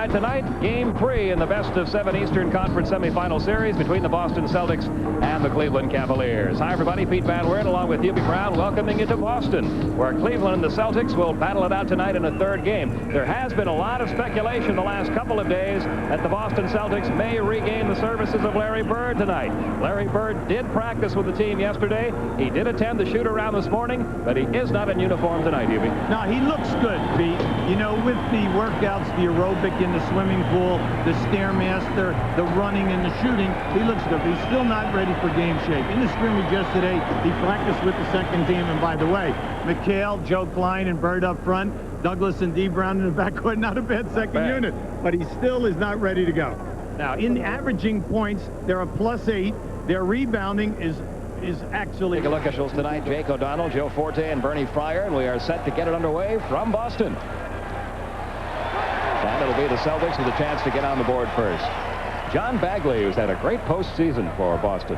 And tonight, Game 3 in the best-of-7 Eastern Conference semifinal series between the Boston Celtics and the Cleveland Cavaliers. Hi, everybody. Pete Van Wieren along with Hubie Brown welcoming you to Boston, where Cleveland and the Celtics will battle it out tonight in a third game. There has been a lot of speculation the last couple of days that the Boston Celtics may regain the services of Larry Bird tonight. Larry Bird did practice with the team yesterday. He did attend the shoot-around this morning, but he is not in uniform tonight, Hubie. No, he looks good, Pete. You know, with the workouts, the aerobic in the swimming pool, the Stairmaster, the running and the shooting, he looks good. But he's still not ready for game shape. In the scrimmage yesterday, he practiced with the second team. And by the way, McHale, Joe Klein, and Bird up front, Douglas and D. Brown in the backcourt, not a bad second unit. But he still is not ready to go. Now, in the averaging points, they're a +8. Their rebounding is actually... Take a look at officials tonight. Jake O'Donnell, Joe Forte, and Bernie Fryer, and we are set to get it underway from Boston. And it'll be the Celtics with a chance to get on the board first. John Bagley, who's had a great postseason for Boston.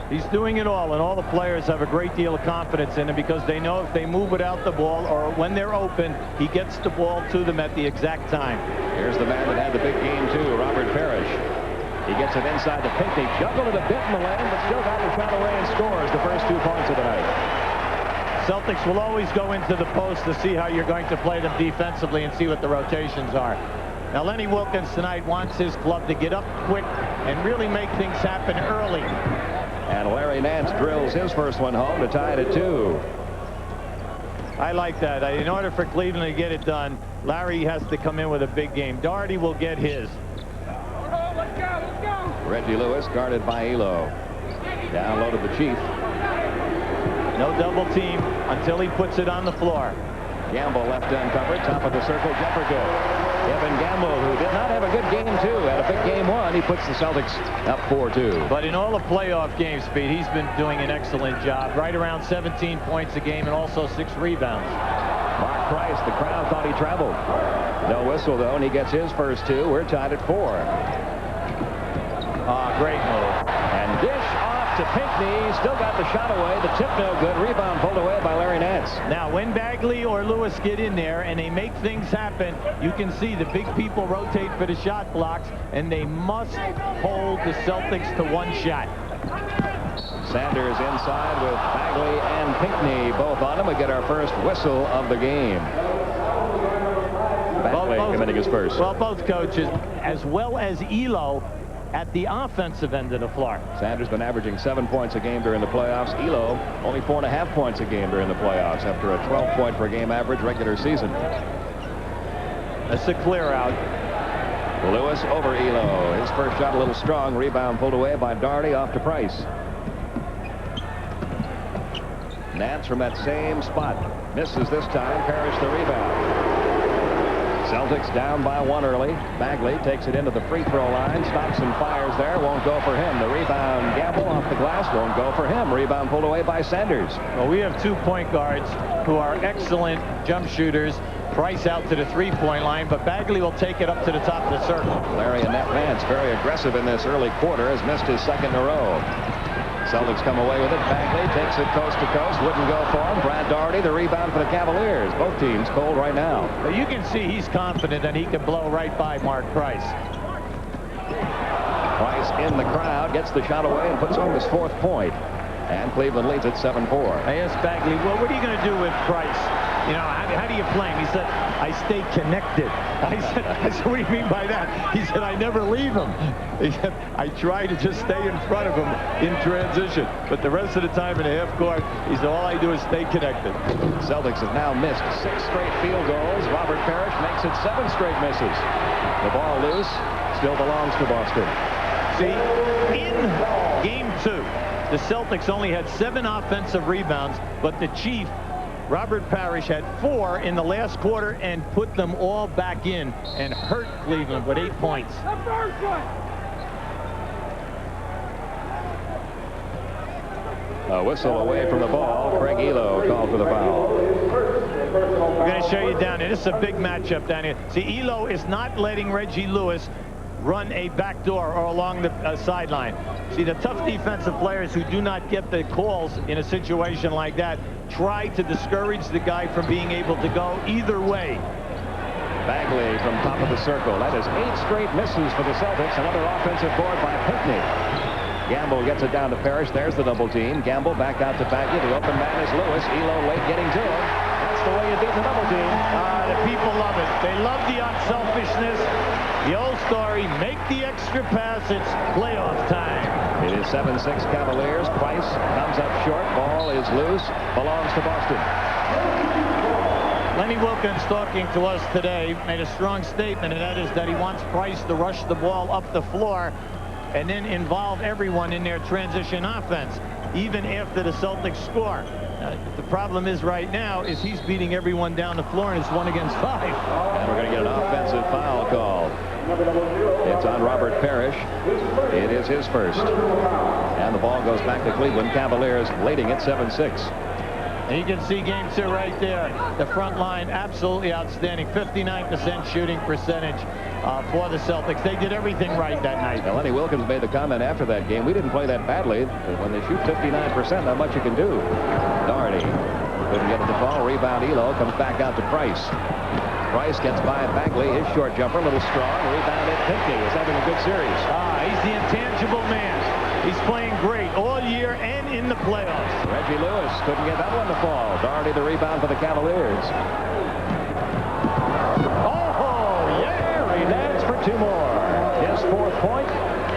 He's doing it all, and all the players have a great deal of confidence in him because they know if they move without the ball or when they're open, he gets the ball to them at the exact time. Here's the man that had the big game, too, Robert Parish. He gets it inside to Pinckney, juggled it a bit in the lane, but still got the shot away and scores the first 2 points of the night. Celtics will always go into the post to see how you're going to play them defensively and see what the rotations are. Now, Lenny Wilkins tonight wants his club to get up quick and really make things happen early. And Larry Nance drills his first one home to tie it at 2. I like that. In order for Cleveland to get it done, Larry has to come in with a big game. Daugherty will get his. Reggie Lewis guarded by Ehlo. Down low to the Chief. No double team until he puts it on the floor. Gamble left uncovered, top of the circle, jumper good. Evan Gamble, who did not have a good game, too, had a big game 1. He puts the Celtics up 4-2. But in all the playoff games, Pete, he's been doing an excellent job. Right around 17 points a game and also 6 rebounds. Mark Price, the crowd thought he traveled. No whistle, though, and he gets his first 2. We're tied at 4. Great move. And dish off to Pinckney. Still got the shot away. The tip no good. Rebound pulled away by Larry Nance. Now, when Bagley or Lewis get in there and they make things happen, you can see the big people rotate for the shot blocks, and they must hold the Celtics to 1 shot. Sanders inside with Bagley and Pinckney both on him. We get our first whistle of the game. Bagley committing his first. Well, both coaches, as well as Ehlo, at the offensive end of the floor. Sanders been averaging 7 points a game during the playoffs. Ehlo only 4.5 points a game during the playoffs after a 12-point per game average regular season. That's a clear out. Lewis over Ehlo. His first shot a little strong. Rebound pulled away by Daugherty off to Price. Nance from that same spot. Misses this time. Parish the rebound. Celtics down by 1 early. Bagley takes it into the free throw line. Stops and fires there. Won't go for him. The rebound Gamble off the glass. Won't go for him. Rebound pulled away by Sanders. Well, we have 2 point guards who are excellent jump shooters. Price out to the 3-point line, but Bagley will take it up to the top of the circle. Larry and Nat Nance very aggressive in this early quarter. Has missed his 2nd in a row. Celtics come away with it. Bagley takes it coast to coast. Wouldn't go for him. Brad Daugherty, the rebound for the Cavaliers. Both teams cold right now. Well, you can see he's confident that he can blow right by Mark Price. Price in the crowd, gets the shot away and puts home his 4th point. And Cleveland leads it 7-4. I asked Bagley, well, what are you going to do with Price? You know, how do you play him? He said, I stay connected. I said, what do you mean by that? He said, I never leave him. He said, I try to just stay in front of him in transition. But the rest of the time in the half court, he said, all I do is stay connected. Celtics have now missed 6 straight field goals. Robert Parish makes it 7 straight misses. The ball loose, still belongs to Boston. See, in game 2, the Celtics only had 7 offensive rebounds, but the Chief, Robert Parish, had 4 in the last quarter and put them all back in and hurt Cleveland with 8 points. A whistle away from the ball. Craig Ehlo called for the foul. We're going to show you down here. This is a big matchup down here. See, Ehlo is not letting Reggie Lewis run a backdoor or along the sideline. See, the tough defensive players who do not get the calls in a situation like that try to discourage the guy from being able to go either way. Bagley from top of the circle. That is 8 straight misses for the Celtics. Another offensive board by Pinckney. Gamble gets it down to Parish. There's the double team. Gamble back out to Bagley. The open man is Lewis. Ehlo late getting to him. That's the way you beat the double team. The people love it. They love the unselfishness. The old story, make the extra pass. It's playoff time. It is 7-6 Cavaliers. Price comes up short. Ball is loose. Belongs to Boston. Lenny Wilkins, talking to us today, made a strong statement, and that is that he wants Price to rush the ball up the floor and then involve everyone in their transition offense, even after the Celtics score. The problem is right now is he's beating everyone down the floor, and it's 1 against 5. And we're going to get an offensive foul call. It's on Robert Parish. It is his first. And the ball goes back to Cleveland Cavaliers, leading at 7-6. And you can see game 2 right there. The front line absolutely outstanding. 59% shooting percentage for the Celtics. They did everything right that night. Now, Lenny Wilkins made the comment after that game, we didn't play that badly. But when they shoot 59%, not much you can do. Daugherty couldn't get it to fall. Rebound Ehlo comes back out to Price. Price gets by Bagley. His short jumper, a little strong. Rebound at Pinckney. Is having a good series. He's the intangible man. He's playing great all year and in the playoffs. Reggie Lewis couldn't get that one to fall. Daugherty the rebound for the Cavaliers. Oh, yeah! Nance for 2 more. His 4th point.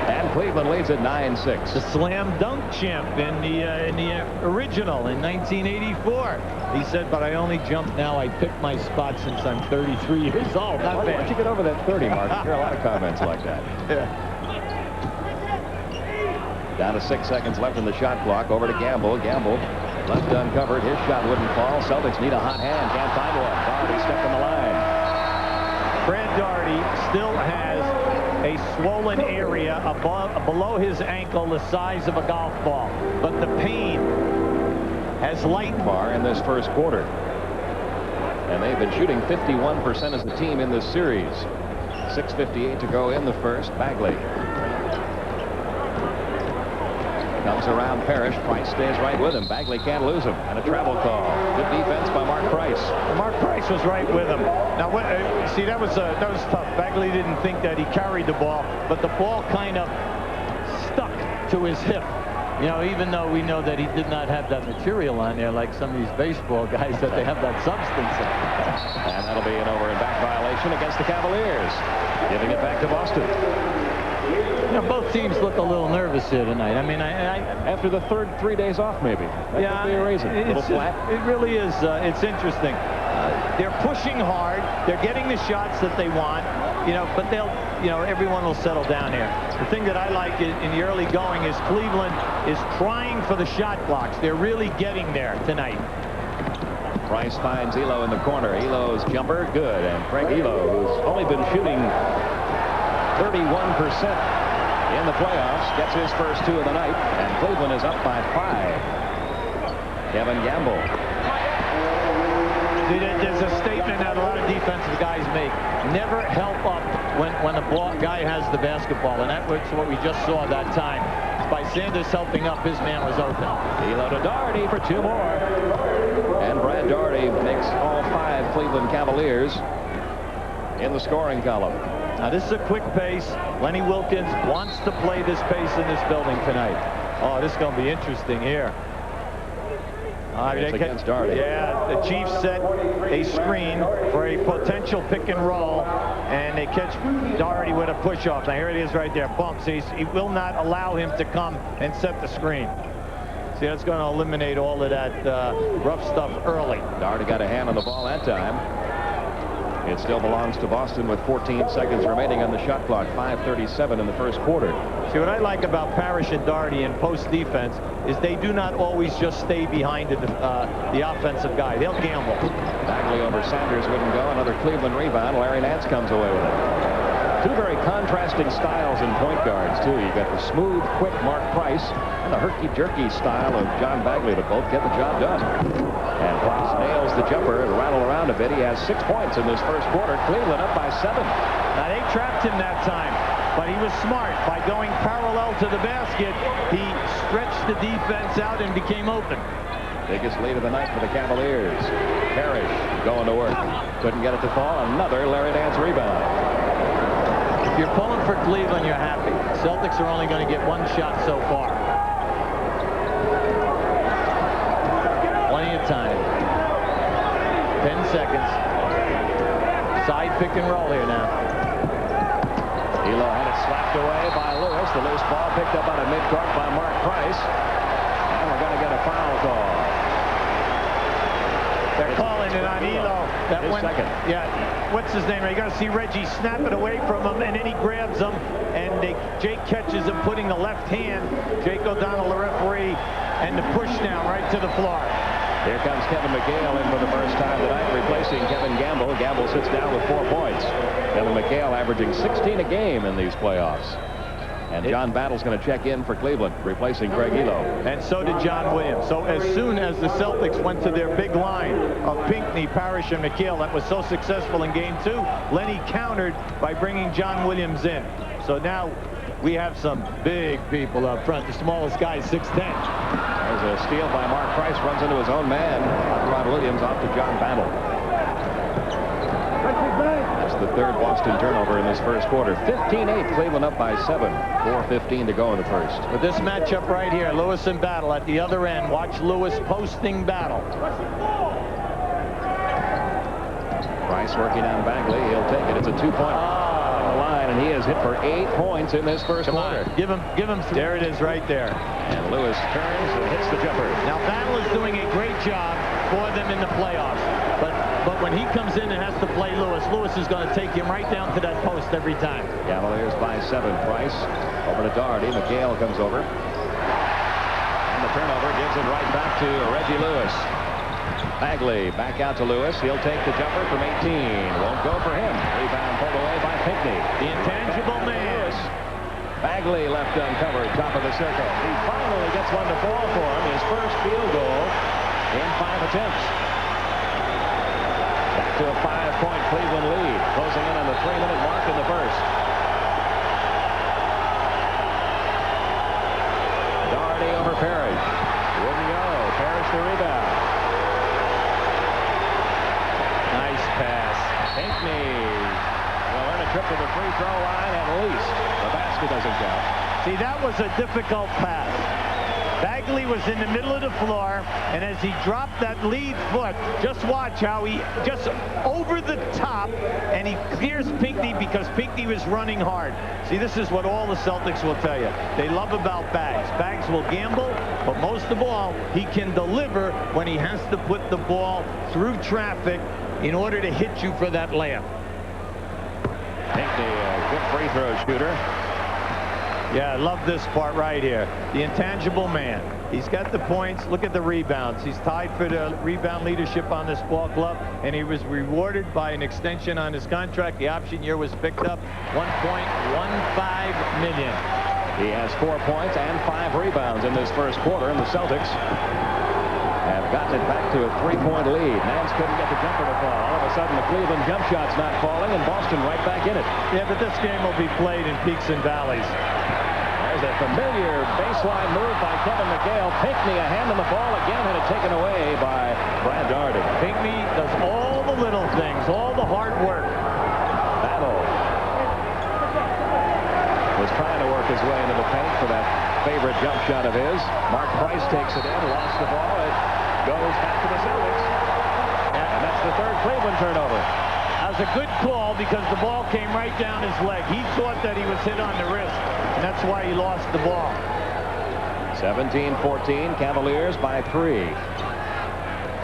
And Cleveland leads at 9-6. The slam dunk champ in the original in 1984. He said, but I only jump now. I pick my spot since I'm 33 years old. Not bad. Once you get over that 30 mark, you hear a lot of comments like that. Yeah. Down to 6 seconds left in the shot clock. Over to Gamble. Gamble left uncovered. His shot wouldn't fall. Celtics need a hot hand. Can't find one. Daugherty stepped on the line. Brad Daugherty still has a swollen area below his ankle the size of a golf ball. But the pain has lightened. Far in this first quarter. And they've been shooting 51% as a team in this series. 6:58 to go in the first. Bagley comes around Parish. Price stays right with him. Bagley can't lose him. And a travel call. Good defense by Mark Price. Mark Price was right with him. Now, see, that was tough. Bagley didn't think that he carried the ball, but the ball kind of stuck to his hip. You know, even though we know that he did not have that material on there like some of these baseball guys that they have that substance in. And that'll be an over and back violation against the Cavaliers. Giving it back to Boston. You know, both teams look a little nervous here tonight. I mean, after the 3 days off, maybe. That could be a reason. A little flat. It really is. It's interesting. They're pushing hard. They're getting the shots that they want. You know, but everyone will settle down here. The thing that I like in the early going is Cleveland is trying for the shot blocks. They're really getting there tonight. Price finds Ehlo in the corner. Ehlo's jumper, good. And Craig Ehlo, who's only been shooting 31% in the playoffs, gets his first 2 of the night. And Cleveland is up by 5. Kevin Gamble. There's a statement that a lot of defensive guys make. Never help up when the guy has the basketball. And that's what we just saw that time. By Sanders helping up, his man was open. Ehlo to Daugherty for 2 more. And Brad Daugherty makes all 5 Cleveland Cavaliers in the scoring column. Now, this is a quick pace. Lenny Wilkins wants to play this pace in this building tonight. Oh, this is going to be interesting here. It's against Daugherty. Yeah, the Chiefs set a screen for a potential pick and roll, and they catch Daugherty with a push-off. Now, here it is right there. Bumps. He will not allow him to come and set the screen. See, that's going to eliminate all of that rough stuff early. Daugherty got a hand on the ball that time. It still belongs to Boston with 14 seconds remaining on the shot clock. 5:37 in the first quarter. See, what I like about Parish and Daugherty in post defense is they do not always just stay behind the offensive guy. They'll gamble. Bagley over Sanders wouldn't go. Another Cleveland rebound. Larry Nance comes away with it. 2 very contrasting styles in point guards, too. You've got the smooth, quick Mark Price and the herky-jerky style of John Bagley that both get the job done. And Price nails the jumper and rattle around a bit. He has 6 points in this first quarter. Cleveland up by 7. Now, they trapped him that time, but he was smart. By going parallel to the basket, he stretched the defense out and became open. Biggest lead of the night for the Cavaliers. Parish going to work. Couldn't get it to fall. Another Larry Nance rebound. If you're pulling for Cleveland, you're happy. Celtics are only going to get one shot so far. Plenty of time. 10 seconds. Side pick and roll here now. Ehlo had it slapped away by Lewis. The loose ball picked up out of midcourt by Mark Price. And we're going to get a foul call. They're calling it on Ehlo. That His second. Yeah. What's his name? You got to see Reggie snap it away from him, and then he grabs him, and Jake catches him, putting the left hand. Jake O'Donnell, the referee, and the push down right to the floor. Here comes Kevin McHale in for the first time tonight, replacing Kevin Gamble. Gamble sits down with 4 points. Kevin McHale averaging 16 a game in these playoffs. And John Battle's going to check in for Cleveland, replacing Craig Ehlo. And so did John Williams. So as soon as the Celtics went to their big line of Pinckney, Parish, and McHale that was so successful in Game 2, Lenny countered by bringing John Williams in. So now we have some big people up front. The smallest guy is 6'10". There's a steal by Mark Price, runs into his own man. Ron Williams off to John Battle. That's the third Boston turnover in this first quarter. 15-8, Cleveland up by 7. 4:15 to go in the first. With this matchup right here, Lewis and Battle at the other end. Watch Lewis posting Battle. Price working on Bagley. He'll take it. It's a 2-point on the line, and he has hit for 8 points in this first quarter. Give him. There it is right there. And Lewis turns and hits the jumper. Now Battle is doing a great job for them in the playoffs. But when he comes in and has to play Lewis, Lewis is going to take him right down to that post every time. Cavaliers by 7. Price over to Daugherty. McHale comes over. And the turnover gives it right back to Reggie Lewis. Bagley back out to Lewis. He'll take the jumper from 18. Won't go for him. Rebound pulled away by Pinckney. The intangible man. Bagley left uncovered, top of the circle. He finally gets one to fall for him. His first field goal in 5 attempts. Back to a 5-point Cleveland lead. Closing in on the 3-minute mark in the first. Daugherty over Parish. Wouldn't go. Parish the rebound. Nice pass. Pinckney will earn a trip to the free throw line at least. The basket doesn't count. See, that was a difficult pass. Bagley was in the middle of the floor, and as he dropped that lead foot, just watch how he just over the top, and he clears Pinckney because Pinckney was running hard. See, this is what all the Celtics will tell you. They love about Bags. Bags will gamble, but most of all, he can deliver when he has to put the ball through traffic in order to hit you for that layup. Pinckney, a good free throw shooter. Yeah, I love this part right here. The intangible man. He's got the points. Look at the rebounds. He's tied for the rebound leadership on this ball club, and he was rewarded by an extension on his contract. The option year was picked up. $1.15 million. He has 4 points and 5 rebounds in this first quarter, and the Celtics have gotten it back to a 3-point lead. Nance couldn't get the jumper to fall. All of a sudden, the Cleveland jump shot's not falling, and Boston right back in it. Yeah, but this game will be played in peaks and valleys. There's a familiar baseline move by Kevin McHale. Pinckney, a hand on the ball again, had it taken away by Brad Daugherty. Pinckney does all the little things, all the hard work. Battle was trying to work his way into the paint for that favorite jump shot of his. Mark Price takes it in, lost the ball. It goes back to the Celtics. And that's the third Cleveland turnover. That was a good call because the ball came right down his leg. He thought that he was hit on the wrist, and that's why he lost the ball. 17-14, Cavaliers by 3.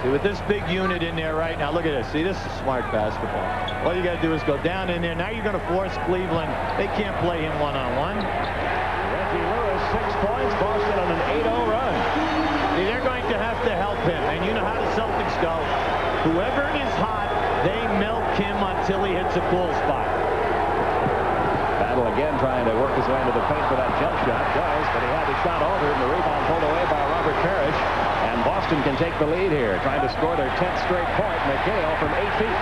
See, with this big unit in there right now, look at this. See, this is smart basketball. All you got to do is go down in there. Now you're going to force Cleveland. They can't play him one-on-one. Reggie Lewis, 6 points. Boston on an 8-0 run. See, they're going to have to help him. And you know how the Celtics go. Whoever is hot, they milk him until he hits a cool spot. Battle again trying to work his way into the paint for that jump shot. Does, but he had the shot altered, and the rebound pulled away by Robert Parish. And Boston can take the lead here, trying to score their 10th straight point. McHale from 8 feet.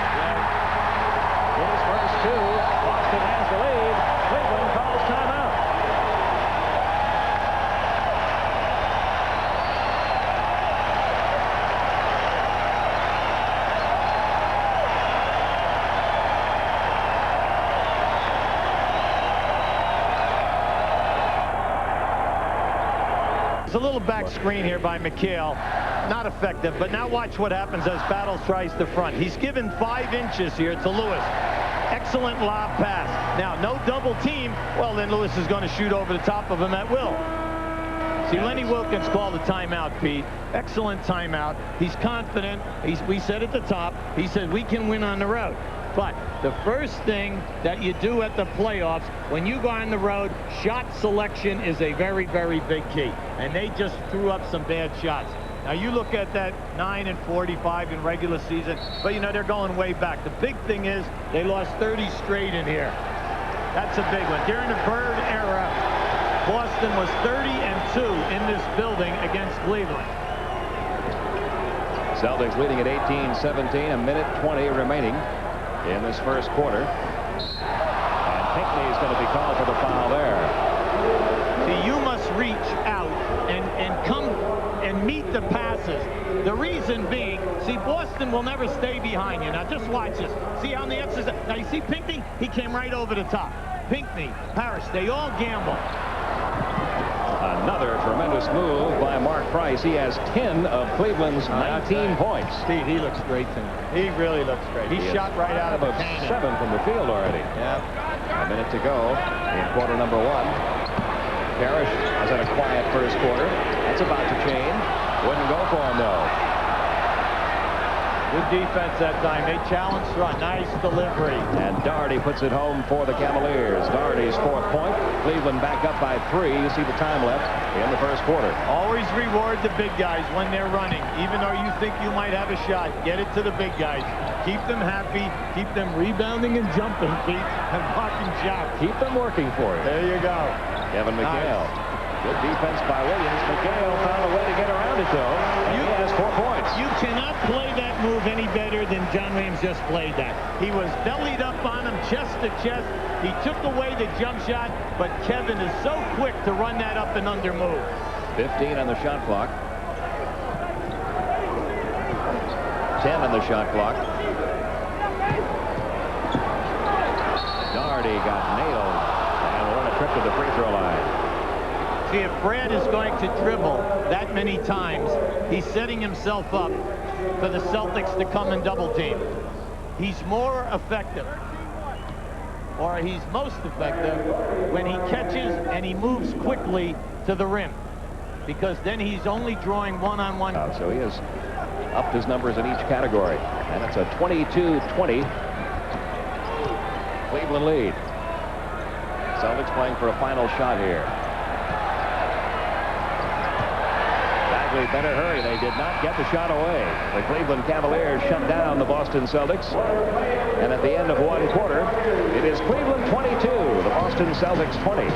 His first 2. Boston has the lead. Cleveland calls timeout. there's a little back screen here by McHale. Not effective, but now watch what happens as Battle tries the front. He's given 5 inches here to Lewis. Excellent lob pass. Now, no double team. Well, then Lewis is going to shoot over the top of him at will. See, Lenny Wilkins called a timeout, Pete. Excellent timeout. He's confident. We said at the top, he said, we can win on the road. But the first thing that you do at the playoffs, when you go on the road, shot selection is a very, very big key. And they just threw up some bad shots. Now, you look at that 9 and 45 in regular season, but, you know, they're going way back. The big thing is they lost 30 straight in here. That's a big one. During the Bird era, Boston was 30-2 in this building against Cleveland. Celtics leading at 18-17, a minute 20 remaining in this first quarter. And Pinckney is going to be called for the foul there. See, you must reach out and come and meet the passes. The reason being, see, Boston will never stay behind you. Now, just watch this. See on the exercise. Now, you see Pinckney? He came right over the top. Pinckney, Parish, they all gamble. Another tremendous move by Mark Price. He has 10 of Cleveland's 19 points. Steve, he looks great to me. He really looks great. He shot right out of the cannon. 7 from the field already. Yeah. A minute to go in quarter number 1. Parish has had a quiet first quarter. That's about to change. Wouldn't go for him, though. Good defense that time. They challenged run. Nice delivery. And Daugherty puts it home for the Cavaliers. Daugherty's 4th point. Cleveland back up by 3. You see the time left in the first quarter. Always reward the big guys when they're running. Even though you think you might have a shot, get it to the big guys. Keep them happy. Keep them rebounding and jumping, Pete, and blocking shots. Keep them working for it. There you go. Kevin McHale. Nice. Good defense by Williams. McHale found a way to get around it, though. And he has 4 points. You cannot play that move any better than John Williams just played that. He was bellied up on him, chest to chest. He took away the jump shot, but Kevin is so quick to run that up and under move. 15 on the shot clock. 10 on the shot clock. Daugherty got nailed and will run a trip to the free throw line. See, if Brad is going to dribble that many times, he's setting himself up for the Celtics to come and double team. He's more effective, or he's most effective, when he catches and he moves quickly to the rim, because then he's only drawing one-on-one. So he has upped his numbers in each category, and it's a 22-20 Cleveland lead. Celtics playing for a final shot here. Bagley better hurry. They did not get the shot away. The Cleveland Cavaliers shut down the Boston Celtics. And at the end of 1 quarter, it is Cleveland 22, the Boston Celtics 20.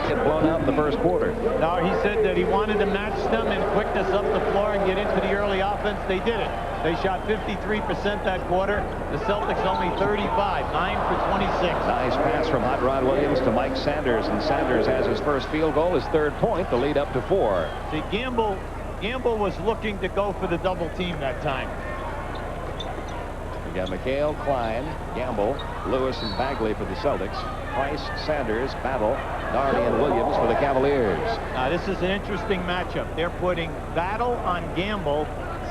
Get blown out in the first quarter. No, he said that he wanted to match them in quickness up the floor and get into the early offense. They did it. They shot 53% that quarter. The Celtics only 35, 9 for 26. Nice pass from Hot Rod Williams to Mike Sanders, and Sanders has his first field goal, his 3rd point, the lead up to 4. See, Gamble was looking to go for the double team that time. You got McHale, Klein, Gamble, Lewis, and Bagley for the Celtics. Price, Sanders, Battle, Daugherty, and Williams for the Cavaliers. Now, this is an interesting matchup. They're putting Battle on Gamble,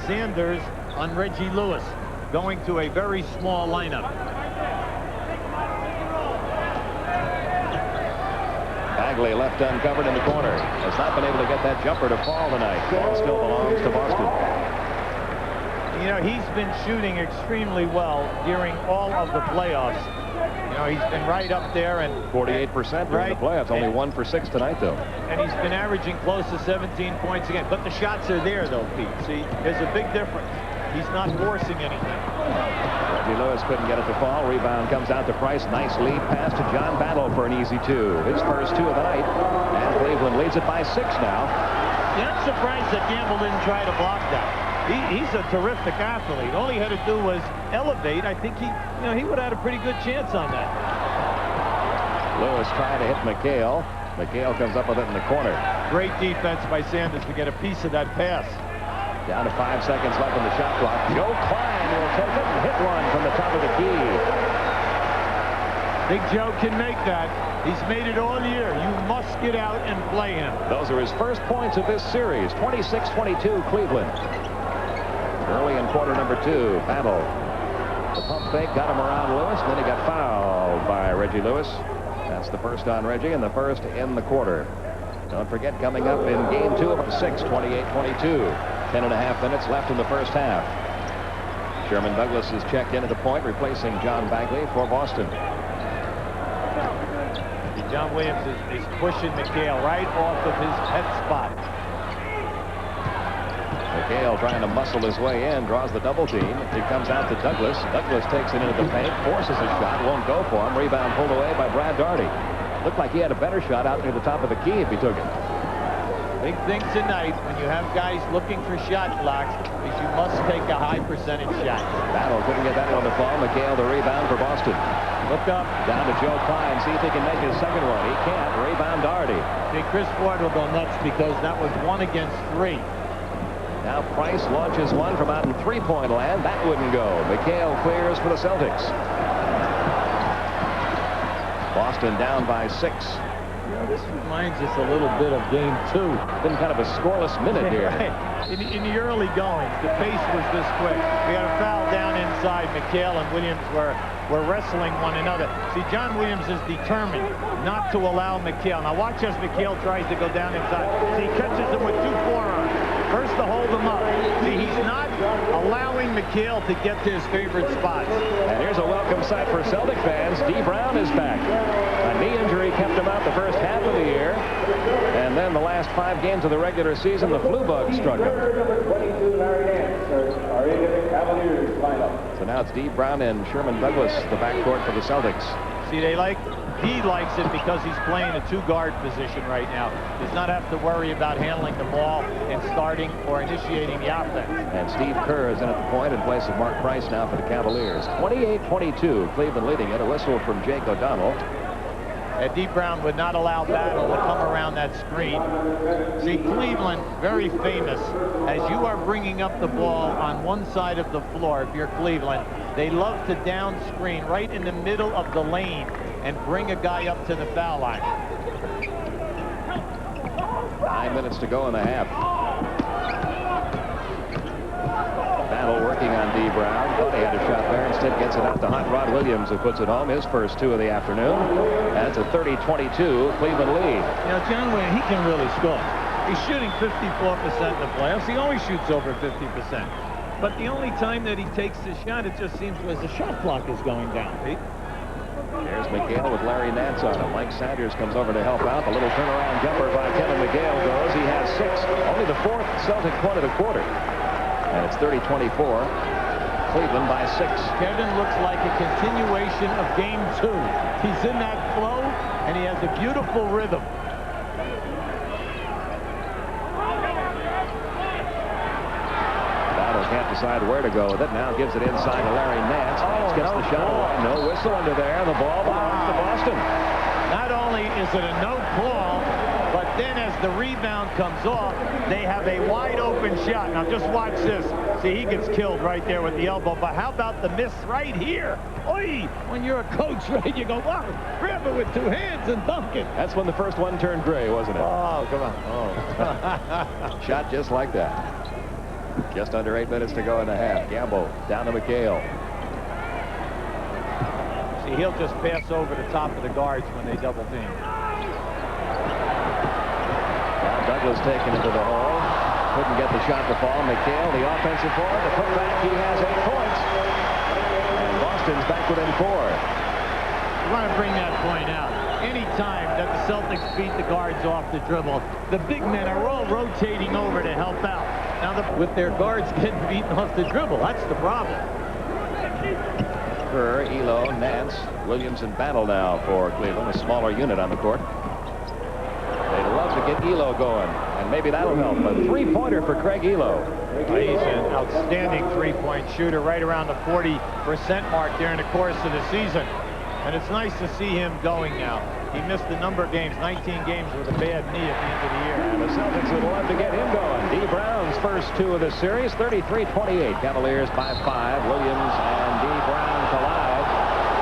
Sanders on Reggie Lewis, going to a very small lineup. Bagley left uncovered in the corner. Has not been able to get that jumper to fall tonight. Ball still belongs to Boston. You know, he's been shooting extremely well during all of the playoffs. You know, he's been right up there, and 48% during the playoffs. Only 1 for 6 tonight, though. And he's been averaging close to 17 points again. But the shots are there, though, Pete. See, there's a big difference. He's not forcing anything. Reggie Lewis couldn't get it to fall. Rebound comes out to Price. Nice lead pass to John Battle for an easy 2. His first 2 of the night. And Cleveland leads it by 6 now. Yeah, I'm surprised that Gamble didn't try to block that. He's a terrific athlete. All he had to do was elevate. I think he would have had a pretty good chance on that. Lewis trying to hit McHale. McHale comes up with it in the corner. Great defense by Sanders to get a piece of that pass. Down to 5 seconds left on the shot clock. Joe Klein will take it and hit one from the top of the key. Big Joe can make that. He's made it all year. You must get out and play him. Those are his first points of this series. 26-22 Cleveland. Early in quarter number 2. Battle. The pump fake got him around Lewis. Then he got fouled by Reggie Lewis. That's the first on Reggie and the first in the quarter. Don't forget, coming up in game 2 of 6, 28-22. 10.5 minutes left in the first half. Sherman Douglas is checked in at the point, replacing John Bagley for Boston. John Williams is pushing McHale right off of his pet spot. McHale trying to muscle his way in, draws the double team. He comes out to Douglas. Douglas takes it into the paint, forces a shot, won't go for him. Rebound pulled away by Brad Daugherty. Looked like he had a better shot out near the top of the key if he took it. Big thing tonight, when you have guys looking for shot blocks, is you must take a high percentage shot. Battle couldn't get that one to fall. McHale the rebound for Boston. Look up. Down to Joe Klein. See if he can make his second one. He can't. Rebound Daugherty. See, Chris Ford will go nuts because that was 1 against 3. Now Price launches one from out in three-point land. That wouldn't go. McHale clears for the Celtics. Boston down by 6. This reminds us a little bit of game 2. Been kind of a scoreless minute here. Right. In the early going, the pace was this quick. We had a foul down inside. McHale and Williams were wrestling one another. See, John Williams is determined not to allow McHale. Now watch as McHale tries to go down inside. See, he catches him with 2 forearms. First to hold him up. See, he's not allowing McHale to get to his favorite spots. And here's a welcome sight for Celtic fans. D. Brown is back. A knee injury kept him out the first half of the year. And then the last 5 games of the regular season, the flu bug struck him. 22, Larry Nance are in the Cavaliers lineup. So now it's D. Brown and Sherman Douglas, the backcourt for the Celtics. See, he likes it because he's playing a 2-guard position right now. Does not have to worry about handling the ball and starting or initiating the offense. And Steve Kerr is in at the point in place of Mark Price now for the Cavaliers. 28-22, Cleveland leading it. A whistle from Jake O'Donnell. D. Brown would not allow Battle to come around that screen. See, Cleveland, very famous. As you are bringing up the ball on one side of the floor, if you're Cleveland, they love to down screen right in the middle of the lane and bring a guy up to the foul line. 9 minutes to go in the half. Battle working on D. Brown. Thought he had a shot there. Instead gets it out to Hot Rod Williams, who puts it home. His first 2 of the afternoon. That's a 30-22 Cleveland lead. You know, John Wayne, he can really score. He's shooting 54% in the playoffs. He always shoots over 50%. But the only time that he takes the shot, it just seems as the shot clock is going down, Pete. There's McHale with Larry Nance on him. Mike Sanders comes over to help out. The little turnaround jumper by Kevin McHale goes. He has 6. Only the 4th Celtic point of the quarter. And it's 30-24. Cleveland by 6. Kevin looks like a continuation of game 2. He's in that flow, and he has a beautiful rhythm. Battle can't decide where to go with it. Now gives it inside to Larry Nance. Nance gets the shot away. No whistle under there. The ball belongs to Boston. Not only is it a no call, but then as the rebound comes off, they have a wide open shot. Now just watch this. See, he gets killed right there with the elbow, but how about the miss right here? Oy! When you're a coach, right, you go, wow, grab it with 2 hands and dunk it. That's when the first one turned gray, wasn't it? Oh, come on. Oh. Shot just like that. Just under 8 minutes to go in the half. Gamble down to McHale. See, he'll just pass over the top of the guards when they double team. Now Douglas taken into the hole. Couldn't get the shot to fall. McHale, the offensive forward, the putback. He has 8 points. And Boston's back within 4. I want to bring that point out. Any time that the Celtics beat the guards off the dribble, the big men are all rotating over to help out. Now, with their guards getting beaten off the dribble, that's the problem. Kerr, Ehlo, Nance, Williams, and Battle now for Cleveland, a smaller unit on the court. They'd love to get Ehlo going, and maybe that'll help. A 3-pointer for Craig Ehlo. He's an outstanding 3-point shooter, right around the 40% mark during the course of the season. And it's nice to see him going now. He missed a number of games, 19 games with a bad knee at the end of the year. And the Celtics would love to get him going. D. Brown's first 2 of the series, 33-28. Cavaliers by 5. Williams and D. Brown collide.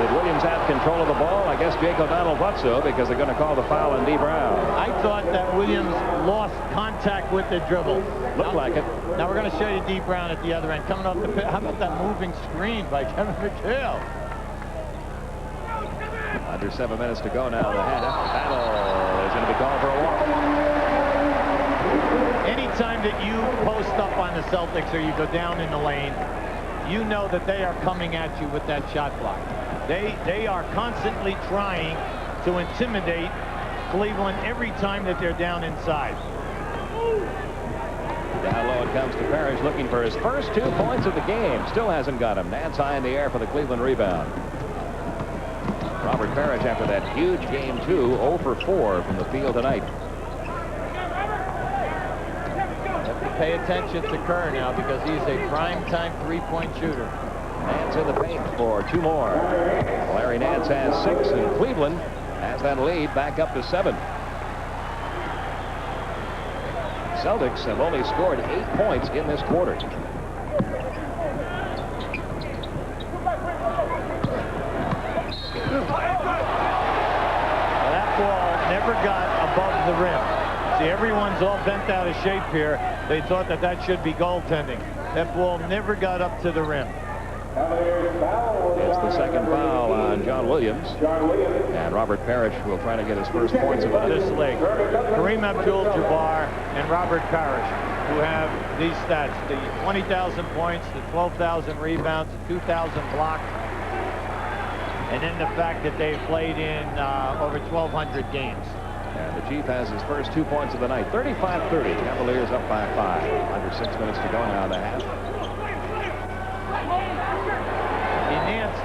Did Williams Williams have control of the ball? I guess Jake O'Donnell thought so, because they're going to call the foul on D. Brown. I thought that Williams lost contact with the dribble. Looked like it. Now we're going to show you D. Brown at the other end. Coming off the pit. How about that moving screen by Kevin McHale? Under 7 minutes to go now. The battle is going to be called for a walk. Anytime that you post up on the Celtics or you go down in the lane, you know that they are coming at you with that shot clock. They are constantly trying to intimidate Cleveland every time that they're down inside. Down low it comes to Parish, looking for his first 2 points of the game. Still hasn't got him. Nance high in the air for the Cleveland rebound. Robert Parish, after that huge game 2, 0 for 4 from the field tonight. Have to pay attention to Kerr now, because he's a prime-time three-point shooter. Nance in the paint for 2 more. Larry Nance has 6, and Cleveland has that lead back up to 7. Celtics have only scored 8 points in this quarter. That ball never got above the rim. See, everyone's all bent out of shape here. They thought that that should be goaltending. That ball never got up to the rim. It's the second foul on John Williams. And Robert Parish will try to get his first points of this leg. Kareem Abdul-Jabbar and Robert Parish, who have these stats: the 20,000 points, the 12,000 rebounds, the 2,000 blocks, and then the fact that they've played in over 1,200 games. And the Chief has his first 2 points of the night. 35-30. Cavaliers up by 5. Under 6 minutes to go now in the half.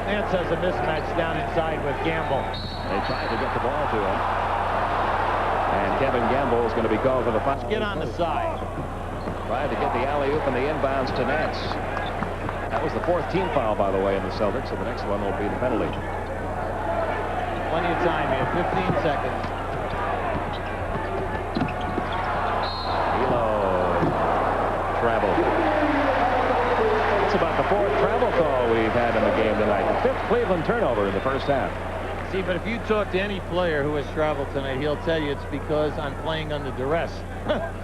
Nance has a mismatch down inside with Gamble. They tried to get the ball to him. And Kevin Gamble is going to be called for the foul. Get on the side. Tried to get the alley-oop and the inbounds to Nance. That was the 4th team foul, by the way, in the Celtics, so the next one will be the penalty. Plenty of time here, 15 seconds. Ehlo travel. It's about the 4th travel call we've had in the game tonight. The 5th Cleveland turnover in the first half. See, but if you talk to any player who has traveled tonight, he'll tell you it's because I'm playing under duress.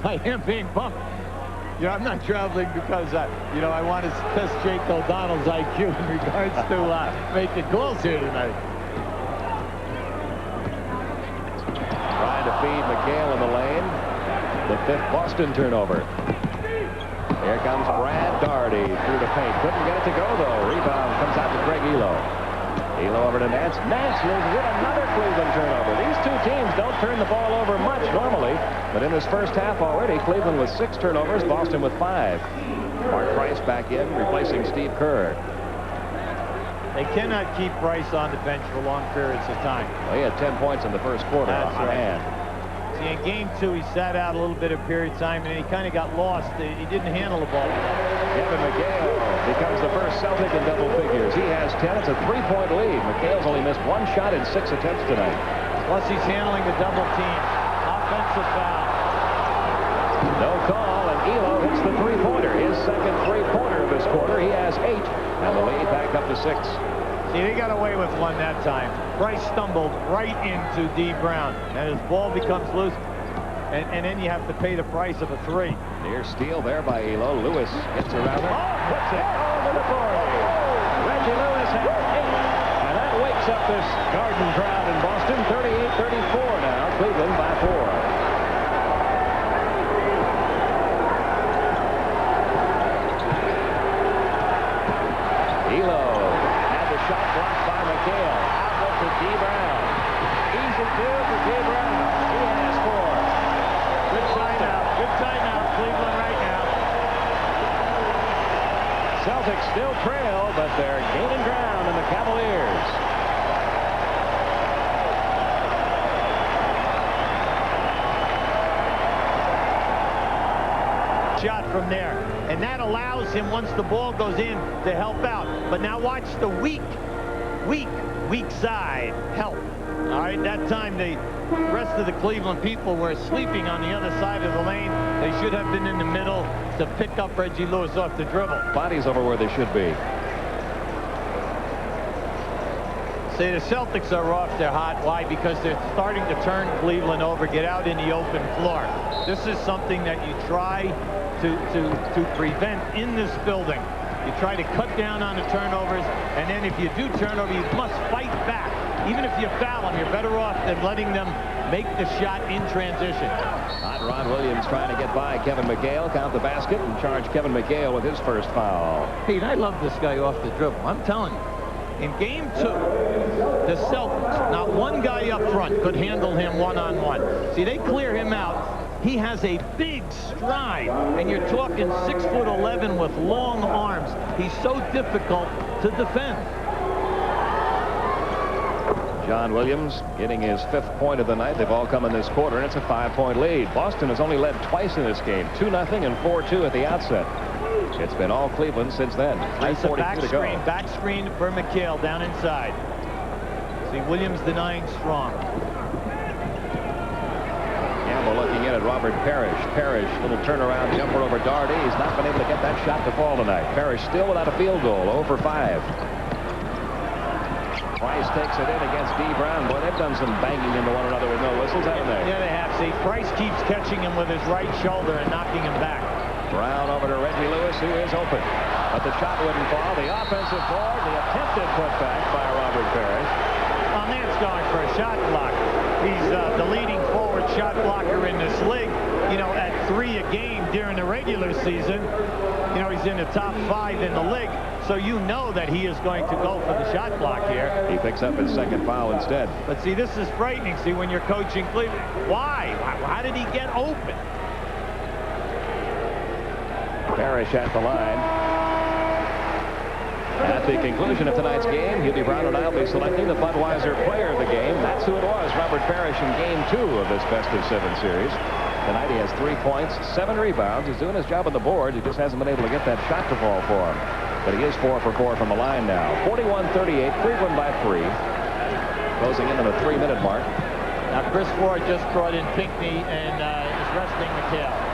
I am being bumped. You know, I'm not traveling because, you know, I want to test Jake O'Donnell's IQ in regards to making calls here tonight. Trying to feed McHale in the lane. The 5th Boston turnover. Here comes Brad Daugherty through the paint. Couldn't get it to go, though. Rebound comes out to Greg Ehlo. Ehlo over to Nance. Nance will get another Cleveland turnover. These 2 teams don't turn the ball over much normally, but in this first half already, Cleveland with 6 turnovers, Boston with 5. Mark Price back in, replacing Steve Kerr. They cannot keep Price on the bench for long periods of time. Well, he had 10 points in the first quarter. That's on right. hand. See, in game 2, he sat out a little bit of period of time, and he kind of got lost. He didn't handle the ball. Kevin McHale becomes the first Celtic in double figures. He has 10. It's a 3-point lead. McHale's only missed 1 shot in 6 attempts tonight. Plus, he's handling the double team. Offensive foul. No call, and Ehlo hits the 3-pointer. His second 3-pointer of this quarter. He has 8, and the lead back up to 6. See, they got away with one that time. Price stumbled right into D. Brown, and his ball becomes loose, and then you have to pay the price of a 3. Near steal there by Ehlo. Lewis gets around it. Puts it over the 40. Reggie Lewis has 8, and that wakes up this Garden crowd in Boston. 38-34 now. Cleveland by 4. Shot blocked by McHale. Outlet to D. Brown. Easy 2 for D. Brown. He has 4. Good timeout. Good timeout, Cleveland right now. Celtics still trail, but they're gaining ground in the Cavaliers. Shot from there, and that allows him, once the ball goes in, to help out. But now watch the weak side help. All right, that time the rest of the Cleveland people were sleeping on the other side of the lane. They should have been in the middle to pick up Reggie Lewis off the dribble. Bodies over where they should be. See, the Celtics are off their hot. Why? Because they're starting to turn Cleveland over, get out in the open floor. This is something that you try to prevent in this building. You try to cut down on the turnovers, and then if you do turnover, you must fight back. Even if you foul them, you're better off than letting them make the shot in transition. Ron Williams trying to get by Kevin McHale, count the basket, and charge Kevin McHale with his first foul. Pete, I love this guy off the dribble. I'm telling you. In game 2, the Celtics, not one guy up front could handle him one-on-one. See, they clear him out. He has a big stride, and you're talking 6'11" with long arms. He's so difficult to defend. John Williams getting his 5th point of the night. They've all come in this quarter, and it's a 5-point lead. Boston has only led twice in this game, 2-0 and 4-2 at the outset. It's been all Cleveland since then. Nice back screen. Back screen for McHale down inside. See, Williams denying strong. Campbell looking in at Robert Parish. Parish, little turnaround jumper over Daugherty. He's not been able to get that shot to fall tonight. Parish still without a field goal, 0 for 5. Price takes it in against D. Brown. Boy, they've done some banging into one another with no whistles, haven't they? Yeah, they have. See, Price keeps catching him with his right shoulder and knocking him back. Brown over to Reggie Lewis, who is open. But the shot wouldn't fall. The offensive board, the attempted putback by Robert Parish. Well, Nance going for a shot block. He's the leading forward shot blocker in this league. You know, at 3 a game during the regular season. You know, he's in the top 5 in the league. So you know that he is going to go for the shot block here. He picks up his 2nd foul instead. But see, this is frightening. See, when you're coaching Cleveland, why? How did he get open? Parish at the line. At the conclusion of tonight's game, Hubie Brown and I will be selecting the Budweiser player of the game. That's who it was, Robert Parish, in game 2 of this best-of-7 series. Tonight he has 3 points, 7 rebounds. He's doing his job on the board. He just hasn't been able to get that shot to fall for him. But he is 4 for 4 from the line now. 41-38, Cleveland by 3. Closing in on the 3-minute mark. Now Chris Ford just brought in Pinckney and is resting McHale.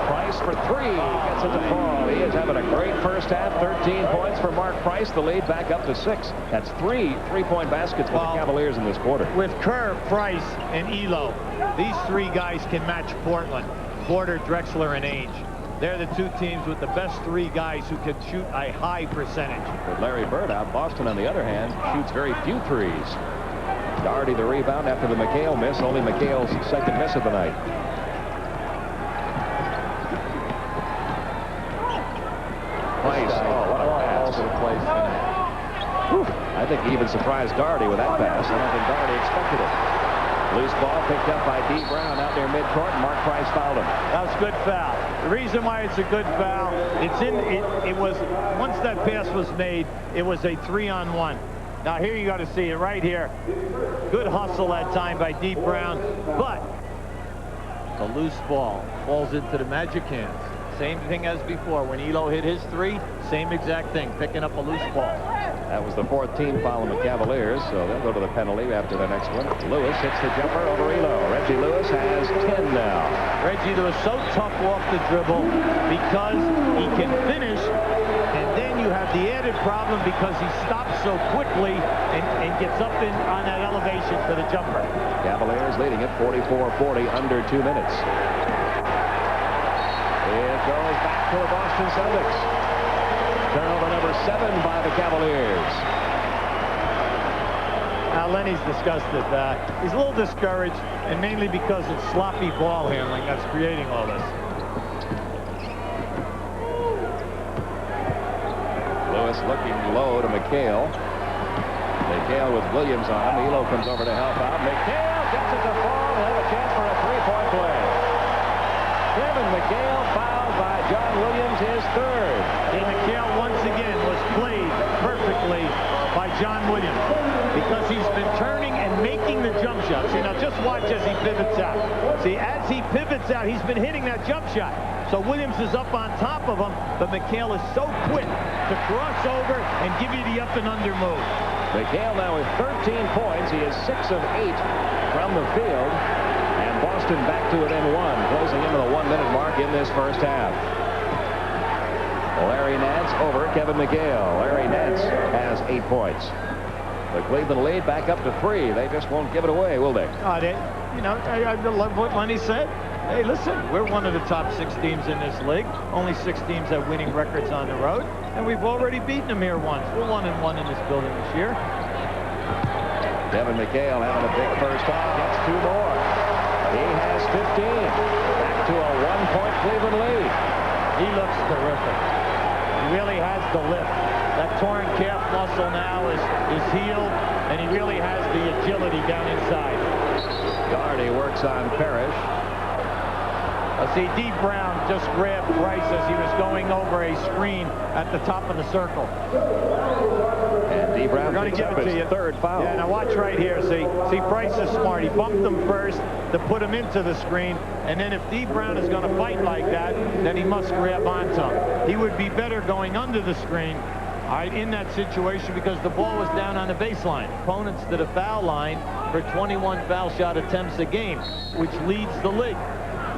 Price for 3, gets it to fall. He is having a great first half. 13 points for Mark Price. The lead back up to 6. That's 3 3-point baskets for the Cavaliers in this quarter. With Kerr, Price, and Ehlo, these 3 guys can match Portland. Porter, Drexler, and Ainge. They're the 2 teams with the best 3 guys who can shoot a high percentage. With Larry Bird out, Boston, on the other hand, shoots very few threes. Daugherty the rebound after the McHale miss. Only McHale's 2nd miss of the night. Price, oh, what a pass. I think he even surprised Daugherty with that pass. I don't think Daugherty expected it. Loose ball picked up by D. Brown out near midcourt, and Mark Price fouled him. That was a good foul. The reason why it's a good foul, it was, once that pass was made, it was a 3-on-1. Now here you got to see it right here. Good hustle that time by D. Brown, but the loose ball falls into the Magic hands. Same thing as before. When Ehlo hit his 3, same exact thing, picking up a loose ball. That was the 4th team foul on the Cavaliers, so they'll go to the penalty after the next one. Lewis hits the jumper over Ehlo. Reggie Lewis has 10 now. Reggie Lewis so tough off the dribble because he can finish, and then you have the added problem because he stops so quickly and gets up on that elevation for the jumper. Cavaliers leading it 44-40, under 2 minutes. It goes back to the Boston Celtics. Turnover number 7 by the Cavaliers. Now Lenny's disgusted. He's a little discouraged, and mainly because it's sloppy ball handling that's creating all this. Lewis looking low to McHale. McHale with Williams on him. Ehlo comes over to help out. McHale gets it to fall. He'll have a chance for a 3-point play. Kevin McHale fouled by John Williams, his 3rd. And McHale once again was played perfectly by John Williams because he's been turning and making the jump shot. See, now just watch as he pivots out. See, as he pivots out, he's been hitting that jump shot. So Williams is up on top of him, but McHale is so quick to cross over and give you the up and under move. McHale now with 13 points. He is 6 of 8 from the field. And Boston back to within 1, closing into the 1-minute mark in this first half. Larry Nance over Kevin McHale. Larry Nance has 8 points. The Cleveland lead back up to 3. They just won't give it away, will they? You know, I love what Lenny said. Hey, listen, we're one of the top 6 teams in this league. Only 6 teams have winning records on the road, and we've already beaten them here once. We're 1-1 in this building this year. Devin McHale having a big first half, gets 2 more. He has 15. Back to a 1-point Cleveland lead. He looks terrific. He really has the lift. That torn calf muscle now is healed, and he really has the agility down inside. Daugherty works on Parish. See, D. Brown just grabbed Price as he was going over a screen at the top of the circle. And D. Brown going to give it to you. 3rd foul. Yeah, now watch right here. See, Price is smart. He bumped him first to put him into the screen, and then if D. Brown is going to fight like that, then he must grab onto him. He would be better going under the screen in that situation because the ball was down on the baseline. Opponents to the foul line for 21 foul shot attempts a game, which leads the league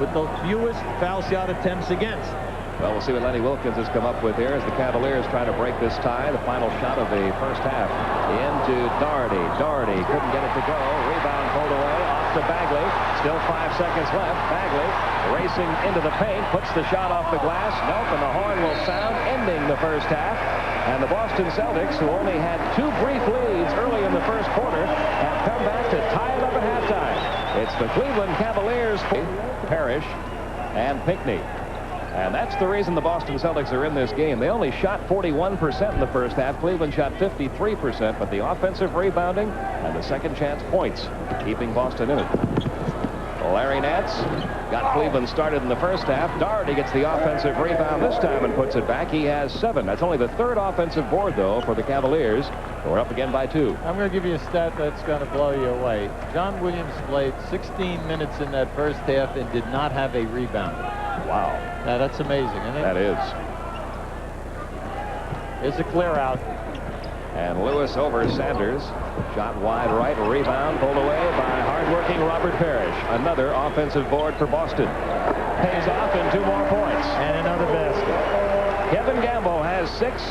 with the fewest foul shot attempts against. Well, we'll see what Lenny Wilkins has come up with here as the Cavaliers try to break this tie. The final shot of the first half into Daugherty. Daugherty couldn't get it to go. Rebound pulled away off to Bagley. Still 5 seconds left. Bagley racing into the paint, puts the shot off the glass. Nope, and the horn will sound, ending the first half. And the Boston Celtics, who only had 2 brief leads early in the first quarter, have come back to tie it up at halftime. It's the Cleveland Cavaliers, Parish, and Pinckney. And that's the reason the Boston Celtics are in this game. They only shot 41% in the first half. Cleveland shot 53%, but the offensive rebounding and the second chance points keeping Boston in it. Larry Nance got Cleveland started in the first half. Daugherty gets the offensive rebound this time and puts it back. He has 7. That's only the 3rd offensive board, though, for the Cavaliers. We're up again by 2. I'm going to give you a stat that's going to blow you away. John Williams played 16 minutes in that first half and did not have a rebound. Wow. Now, that's amazing, isn't it? That is. It's a clear out. And Lewis over Sanders. Shot wide right, rebound pulled away by hardworking Robert Parish. Another offensive board for Boston. Pays off in 2 more points. And another basket. Kevin Gamble has 6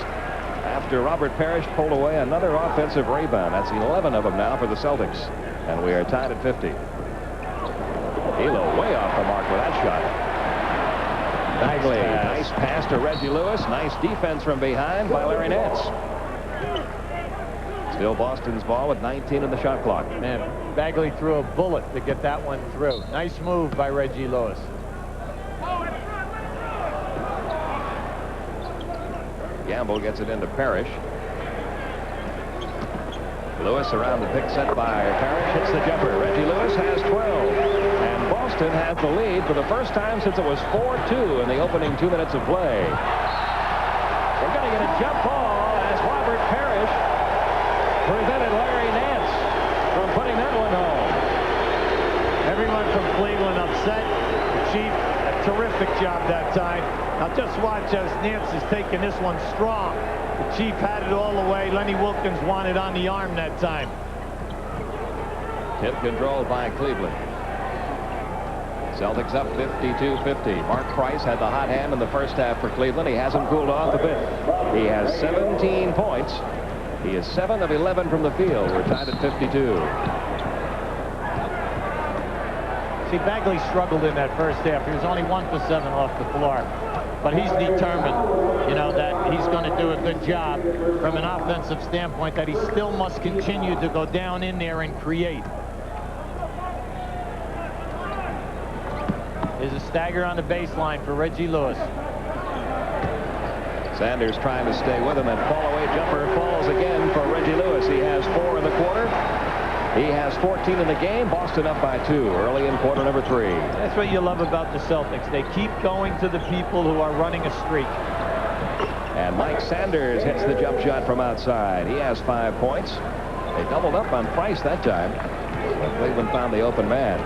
after Robert Parish pulled away another offensive rebound. That's 11 of them now for the Celtics. And we are tied at 50. Ehlo way off the mark with that shot. Bagley, nice pass to Reggie Lewis. Nice defense from behind by Larry Nance. Still Boston's ball with 19 in the shot clock. Man, Bagley threw a bullet to get that one through. Nice move by Reggie Lewis. Gamble gets it into Parish. Lewis around the pick set by Parish. Hits the jumper. Reggie Lewis has 12. And Boston has the lead for the first time since it was 4-2 in the opening 2 minutes of play. We're going to get a jump ball as Robert Parish prevented Larry Nance from putting that one home. Everyone from Cleveland upset. The Chief, a terrific job that time. Now just watch as Nance is taking this one strong. The Chief had it all the way. Lenny Wilkins wanted on the arm that time. Tip controlled by Cleveland. Celtics up 52-50. Mark Price had the hot hand in the first half for Cleveland. He hasn't cooled off a bit. He has 17 points. He is 7 of 11 from the field. We're tied at 52. See, Bagley struggled in that first half. He was only 1 for 7 off the floor. But he's determined, you know, that he's going to do a good job from an offensive standpoint, that he still must continue to go down in there and create. There's a stagger on the baseline for Reggie Lewis. Sanders trying to stay with him, and fall-away jumper falls again for Reggie Lewis. He has 4 in the quarter. He has 14 in the game. Boston up by 2 early in quarter number 3. That's what you love about the Celtics. They keep going to the people who are running a streak. And Mike Sanders hits the jump shot from outside. He has 5 points. They doubled up on Price that time. But Cleveland found the open man.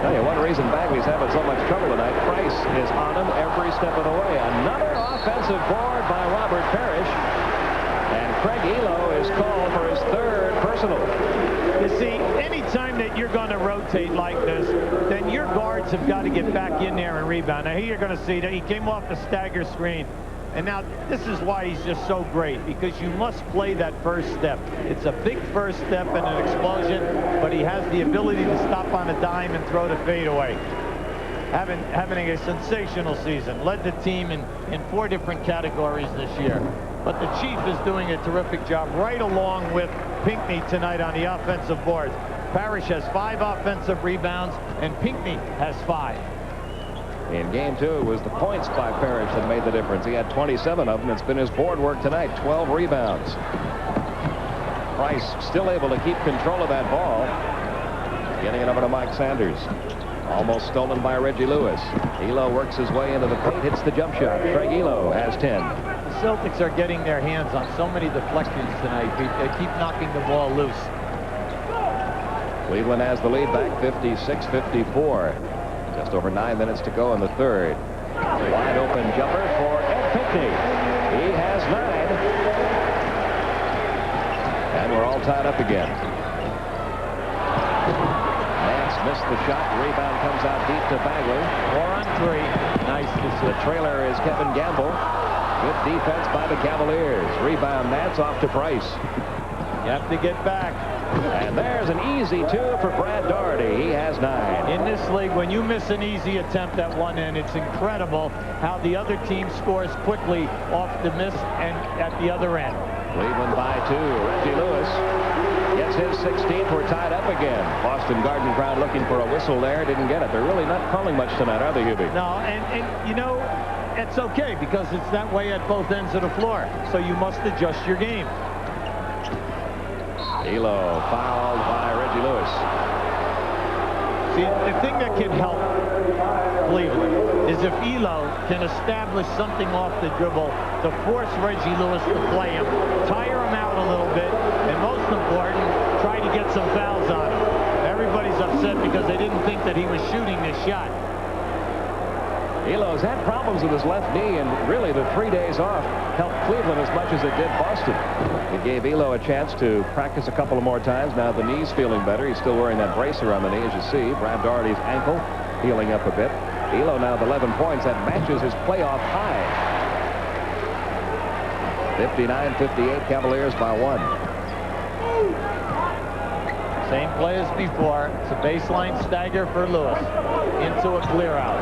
Tell you one reason Bagley's having so much trouble tonight. Price is on him every step of the way. Another offensive board by Robert Parish. And Craig Ehlo is called for his 3rd personal. You see, anytime that you're going to rotate like this, then your guards have got to get back in there and rebound. Now here you're going to see that he came off the stagger screen. And now this is why he's just so great, because you must play that first step. It's a big first step and an explosion, but he has the ability to stop on a dime and throw the fadeaway. Having a sensational season. Led the team in 4 different categories this year. But the Chief is doing a terrific job right along with Pinckney tonight on the offensive boards. Parish has 5 offensive rebounds, and Pinckney has 5. In game 2, it was the points by Parish that made the difference. He had 27 of them. It's been his board work tonight, 12 rebounds. Price still able to keep control of that ball. Getting it over to Mike Sanders. Almost stolen by Reggie Lewis. Ehlo works his way into the paint, hits the jump shot. Craig Ehlo has 10. The Celtics are getting their hands on so many deflections tonight. They keep knocking the ball loose. Cleveland has the lead back, 56-54. Just over 9 minutes to go in the third. Wide open jumper for Ed Pinckney. He has 9. And we're all tied up again. Nance missed the shot. Rebound comes out deep to Bagley. 4 on 3. Nice. The trailer is Kevin Gamble. Good defense by the Cavaliers. Rebound Nance off to Price. You have to get back. And there's an easy 2 for Brad Daugherty. He has 9. In this league, when you miss an easy attempt at one end, it's incredible how the other team scores quickly off the miss and at the other end. Cleveland by 2. Reggie Lewis gets his 16th. We're tied up again. Boston Garden crowd looking for a whistle there. Didn't get it. They're really not calling much tonight, are they, Hubie? No, and you know, it's okay because it's that way at both ends of the floor. So you must adjust your game. Ehlo fouled by Reggie Lewis. See, the thing that can help Cleveland is if Ehlo can establish something off the dribble to force Reggie Lewis to play him, tire him out a little bit, and most important, try to get some fouls on him. Everybody's upset because they didn't think that he was shooting this shot. Ehlo's had problems with his left knee, and really the 3 days off helped Cleveland as much as it did Boston. It gave Ehlo a chance to practice a couple of more times. Now the knee's feeling better. He's still wearing that bracer on the knee, as you see. Brad Daugherty's ankle healing up a bit. Ehlo now with 11 points. That matches his playoff high. 59-58, Cavaliers by 1. Same play as before. It's a baseline stagger for Lewis into a clear out.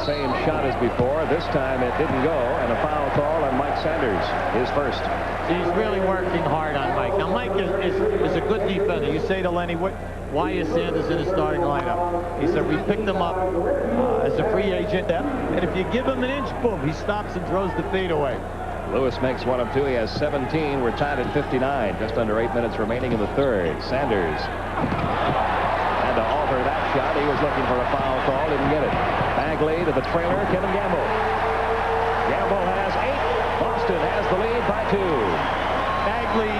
Same shot as before. This time it didn't go, and a foul call on Mike Sanders, his first. He's really working hard on Mike. Now Mike is a good defender. You say to Lenny, why is Sanders in the starting lineup? He said we picked him up as a free agent, and if you give him an inch, boom, he stops and throws the fadeaway. Lewis makes 1 of 2. He has 17. We're tied at 59. Just under 8 minutes remaining in the third. Sanders had to alter that shot. He was looking for a foul call. Didn't get it. Bagley to the trailer. Kevin Gamble. Gamble has 8. Boston has the lead by 2. Bagley,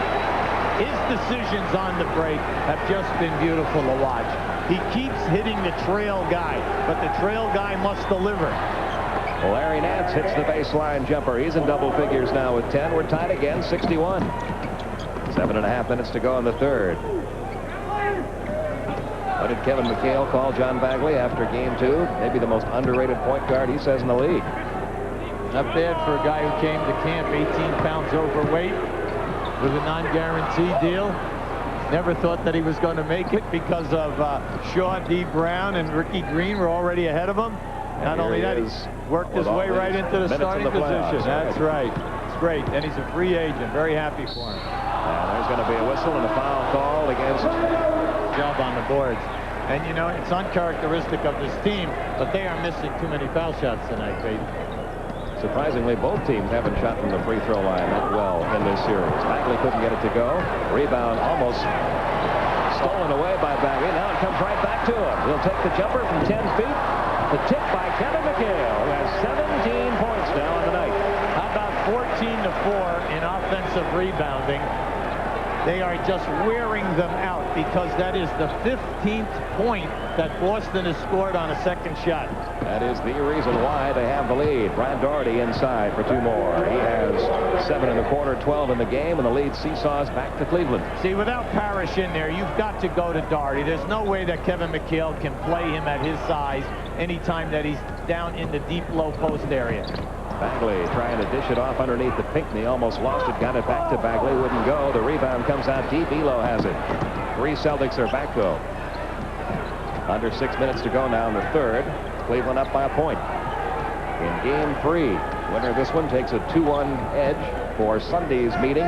his decisions on the break have just been beautiful to watch. He keeps hitting the trail guy, but the trail guy must deliver. Larry Nance hits the baseline jumper. He's in double figures now with 10. We're tied again, 61. 7.5 minutes to go in the third. What did Kevin McHale call John Bagley after game 2? Maybe the most underrated point guard, he says, in the league. Not bad for a guy who came to camp 18 pounds overweight with a non-guarantee deal. Never thought that he was going to make it because of Shaw, D. Brown, and Ricky Green were already ahead of him. Not only that, he's worked his way right into the starting position. That's right. It's great. And he's a free agent. Very happy for him. There's going to be a whistle and a foul call against Job on the boards. And, you know, it's uncharacteristic of this team, but they are missing too many foul shots tonight, Pete. Surprisingly, both teams haven't shot from the free throw line that well in this series. Bagley couldn't get it to go. Rebound almost stolen away by Bagley. Now it comes right back to him. He'll take the jumper from 10 feet. The tip by Kevin McHale, who has 17 points now on the night. How about 14-4 in offensive rebounding? They are just wearing them out because that is the 15th point that Boston has scored on a second shot. That is the reason why they have the lead. Brad Daugherty inside for 2 more. He has 7 in the quarter, 12 in the game, and the lead seesaws back to Cleveland. See, without Parish in there, you've got to go to Daugherty. There's no way that Kevin McHale can play him at his size anytime that he's down in the deep low post area. Bagley trying to dish it off underneath the Pinckney. Almost lost it. Got it back to Bagley. Wouldn't go. The rebound comes out deep. Ehlo has it. 3 Celtics are back, though. Under 6 minutes to go now in the third. Cleveland up by a point. In game 3. Winner of this one takes a 2-1 edge for Sunday's meeting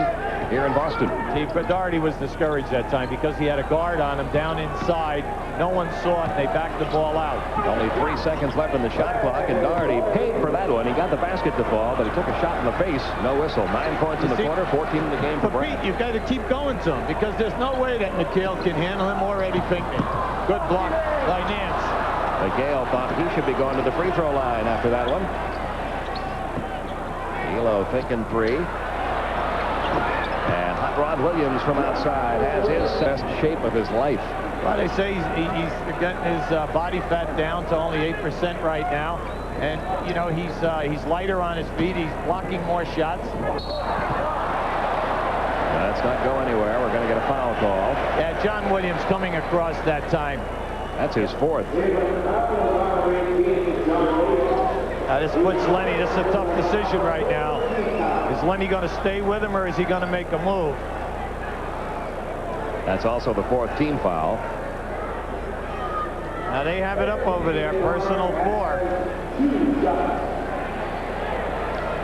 here in Boston. See, Daugherty was discouraged that time because he had a guard on him down inside. No one saw it, and they backed the ball out. Only 3 seconds left on the shot clock, and Daugherty paid for that one. He got the basket to fall, but he took a shot in the face. No whistle. 9 points in the quarter, 14 in the game for Brett. Pete, you've got to keep going to him because there's no way that McHale can handle him or Eddie Pinckney. Good block by Nance. McHale thought he should be going to the free throw line after that one. Ehlo thinking 3. And Hot Rod Williams from outside has his best shape of his life. Well, they say he's getting his body fat down to only 8% right now. And, you know, he's lighter on his feet. He's blocking more shots. That's not go anywhere. We're going to get a foul call. Yeah, John Williams coming across that time. That's his 4th. This puts Lenny. This is a tough decision right now. Is Lenny going to stay with him or is he going to make a move? That's also the 4th team foul. Now they have it up over there. Personal 4.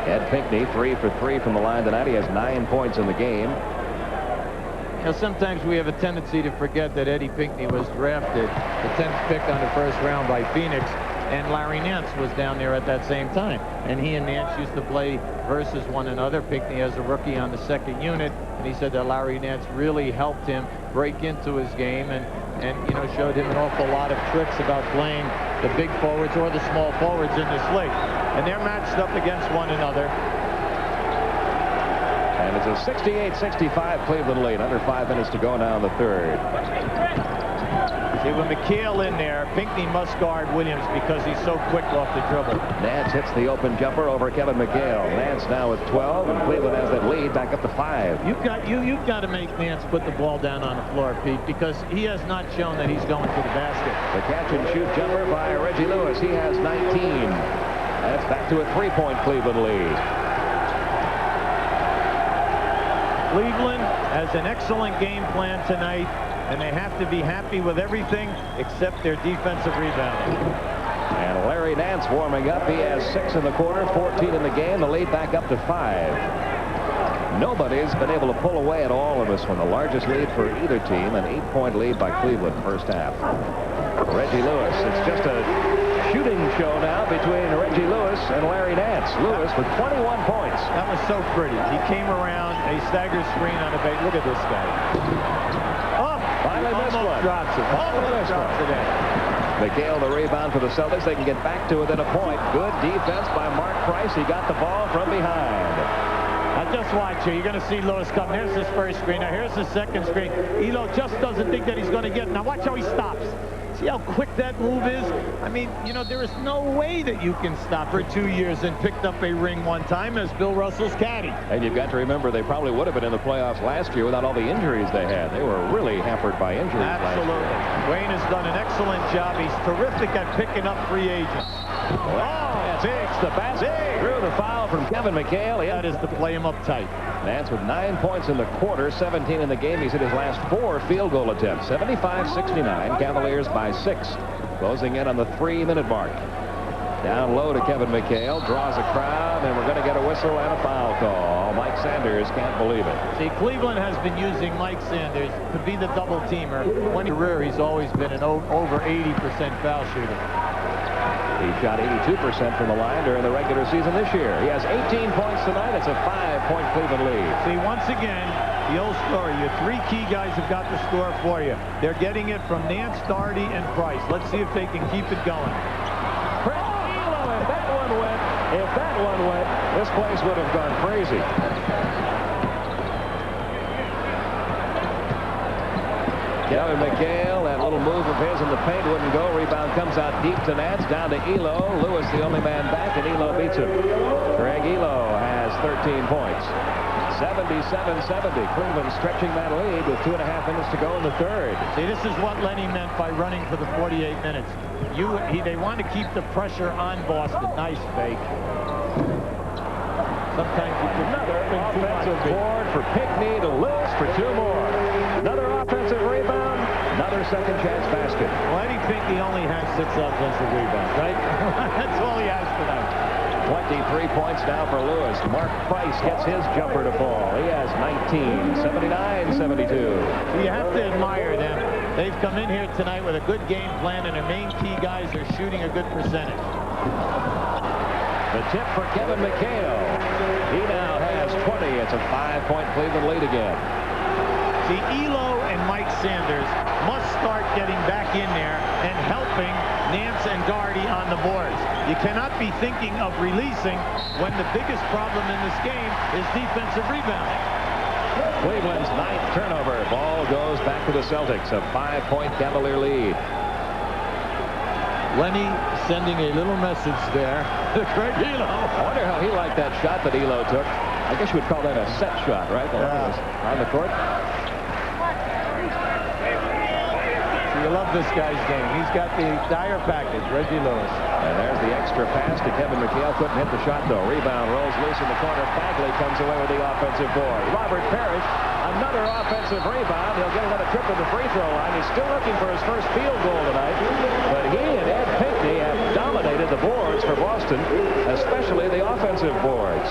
Ed Pinckney 3 for 3 from the line tonight. He has 9 points in the game. You know, sometimes we have a tendency to forget that Eddie Pinckney was drafted, the 10th pick on the first round by Phoenix, and Larry Nance was down there at that same time. And he and Nance used to play versus one another. Pinckney as a rookie on the 2nd unit, and he said that Larry Nance really helped him break into his game and you know, showed him an awful lot of tricks about playing the big forwards or the small forwards in this league. And they're matched up against one another. And it's a 68-65 Cleveland lead. Under 5 minutes to go now in the third. See, with McHale in there, Pinckney must guard Williams because he's so quick off the dribble. Nance hits the open jumper over Kevin McHale. Nance now with 12, and Cleveland has that lead back up to 5. You've got to make Nance put the ball down on the floor, Pete, because he has not shown that he's going to the basket. The catch-and-shoot jumper by Reggie Lewis. He has 19. That's back to a 3-point Cleveland lead. Cleveland has an excellent game plan tonight, and they have to be happy with everything except their defensive rebounding. And Larry Nance warming up. He has 6 in the quarter, 14 in the game. The lead back up to 5. Nobody's been able to pull away at all in this one. The largest lead for either team, an 8-point lead by Cleveland first half. Reggie Lewis. It's just a shooting show now between Reggie Lewis and Larry Nance. Lewis with 21 points. That was so pretty. He came around a stagger screen on the bait. Look at this guy. Oh, finally missed one. Drops it. Almost drops it in. McHale the rebound for the Celtics. They can get back to within a point. Good defense by Mark Price. He got the ball from behind. Now just watch here. You're going to see Lewis come. Here's his first screen. Now here's his second screen. Ehlo just doesn't think that he's going to get it. Now watch how he stops. See how quick that move is? I mean, you know, there is no way that you can stop for 2 years and picked up a ring one time as Bill Russell's caddy. And you've got to remember they probably would have been in the playoffs last year without all the injuries they had. They were really hampered by injuries Absolutely. last year. Wayne has done an excellent job. He's terrific at picking up free agents. Oh, takes the basket. Through the foul from Kevin McHale. That is to play him up tight. Nance with 9 points in the quarter, 17 in the game. He's hit his last 4 field goal attempts. 75-69. Cavaliers by 6. Closing in on the 3-minute mark. Down low to Kevin McHale. Draws a crowd, and we're going to get a whistle and a foul call. Mike Sanders can't believe it. See, Cleveland has been using Mike Sanders to be the double teamer. When in career, he's always been an over 80% foul shooter. He shot 82% from the line during the regular season this year. He has 18 points tonight. It's a 5-point Cleveland lead. See, once again, the old story. Your 3 key guys have got the score for you. They're getting it from Nance, Daugherty, and Price. Let's see if they can keep it going. Ehlo, if that one went, this place would have gone crazy. Kevin McHale, that little move of his in the paint wouldn't go. Rebound comes out deep to Nance, down to Ehlo. Lewis the only man back, and Ehlo beats him. Greg Ehlo has 13 points. 77-70. Cleveland stretching that lead with 2.5 minutes to go in the third. See, this is what Lenny meant by running for the 48 minutes. They want to keep the pressure on Boston. Nice fake. Sometimes you can another offensive board for Pinckney to Lewis for 2 more. Another offensive rebound. Another second chance basket. Well, Eddie Pinckney only has 6 offensive rebounds, right? That's all he has tonight. 23 points now for Lewis. Mark Price gets his jumper to fall. He has 19, 79-72. You have to admire them. They've come in here tonight with a good game plan, and their main key guys are shooting a good percentage. The tip for Kevin McHale. He now has 20. It's a 5-point Cleveland lead again. See, Ehlo and Mike Sanders must start getting back in there and helping Nance and Daugherty on the boards. You cannot be thinking of releasing when the biggest problem in this game is defensive rebounding. Cleveland's 9th turnover. Ball goes back to the Celtics. A 5-point Cavalier lead. Lenny sending a little message there to Craig Ehlo. I wonder how he liked that shot that Ehlo took. I guess you would call that a set shot, right? On the court. You love this guy's game. He's got the dire package, Reggie Lewis. And there's the extra pass to Kevin McHale. Couldn't hit the shot, though. Rebound rolls loose in the corner. Bagley comes away with the offensive board. Robert Parish, another offensive rebound. He'll get another trip to the free throw line. He's still looking for his first field goal tonight. But he and Ed Pinckney have dominated the boards for Boston, especially the offensive boards.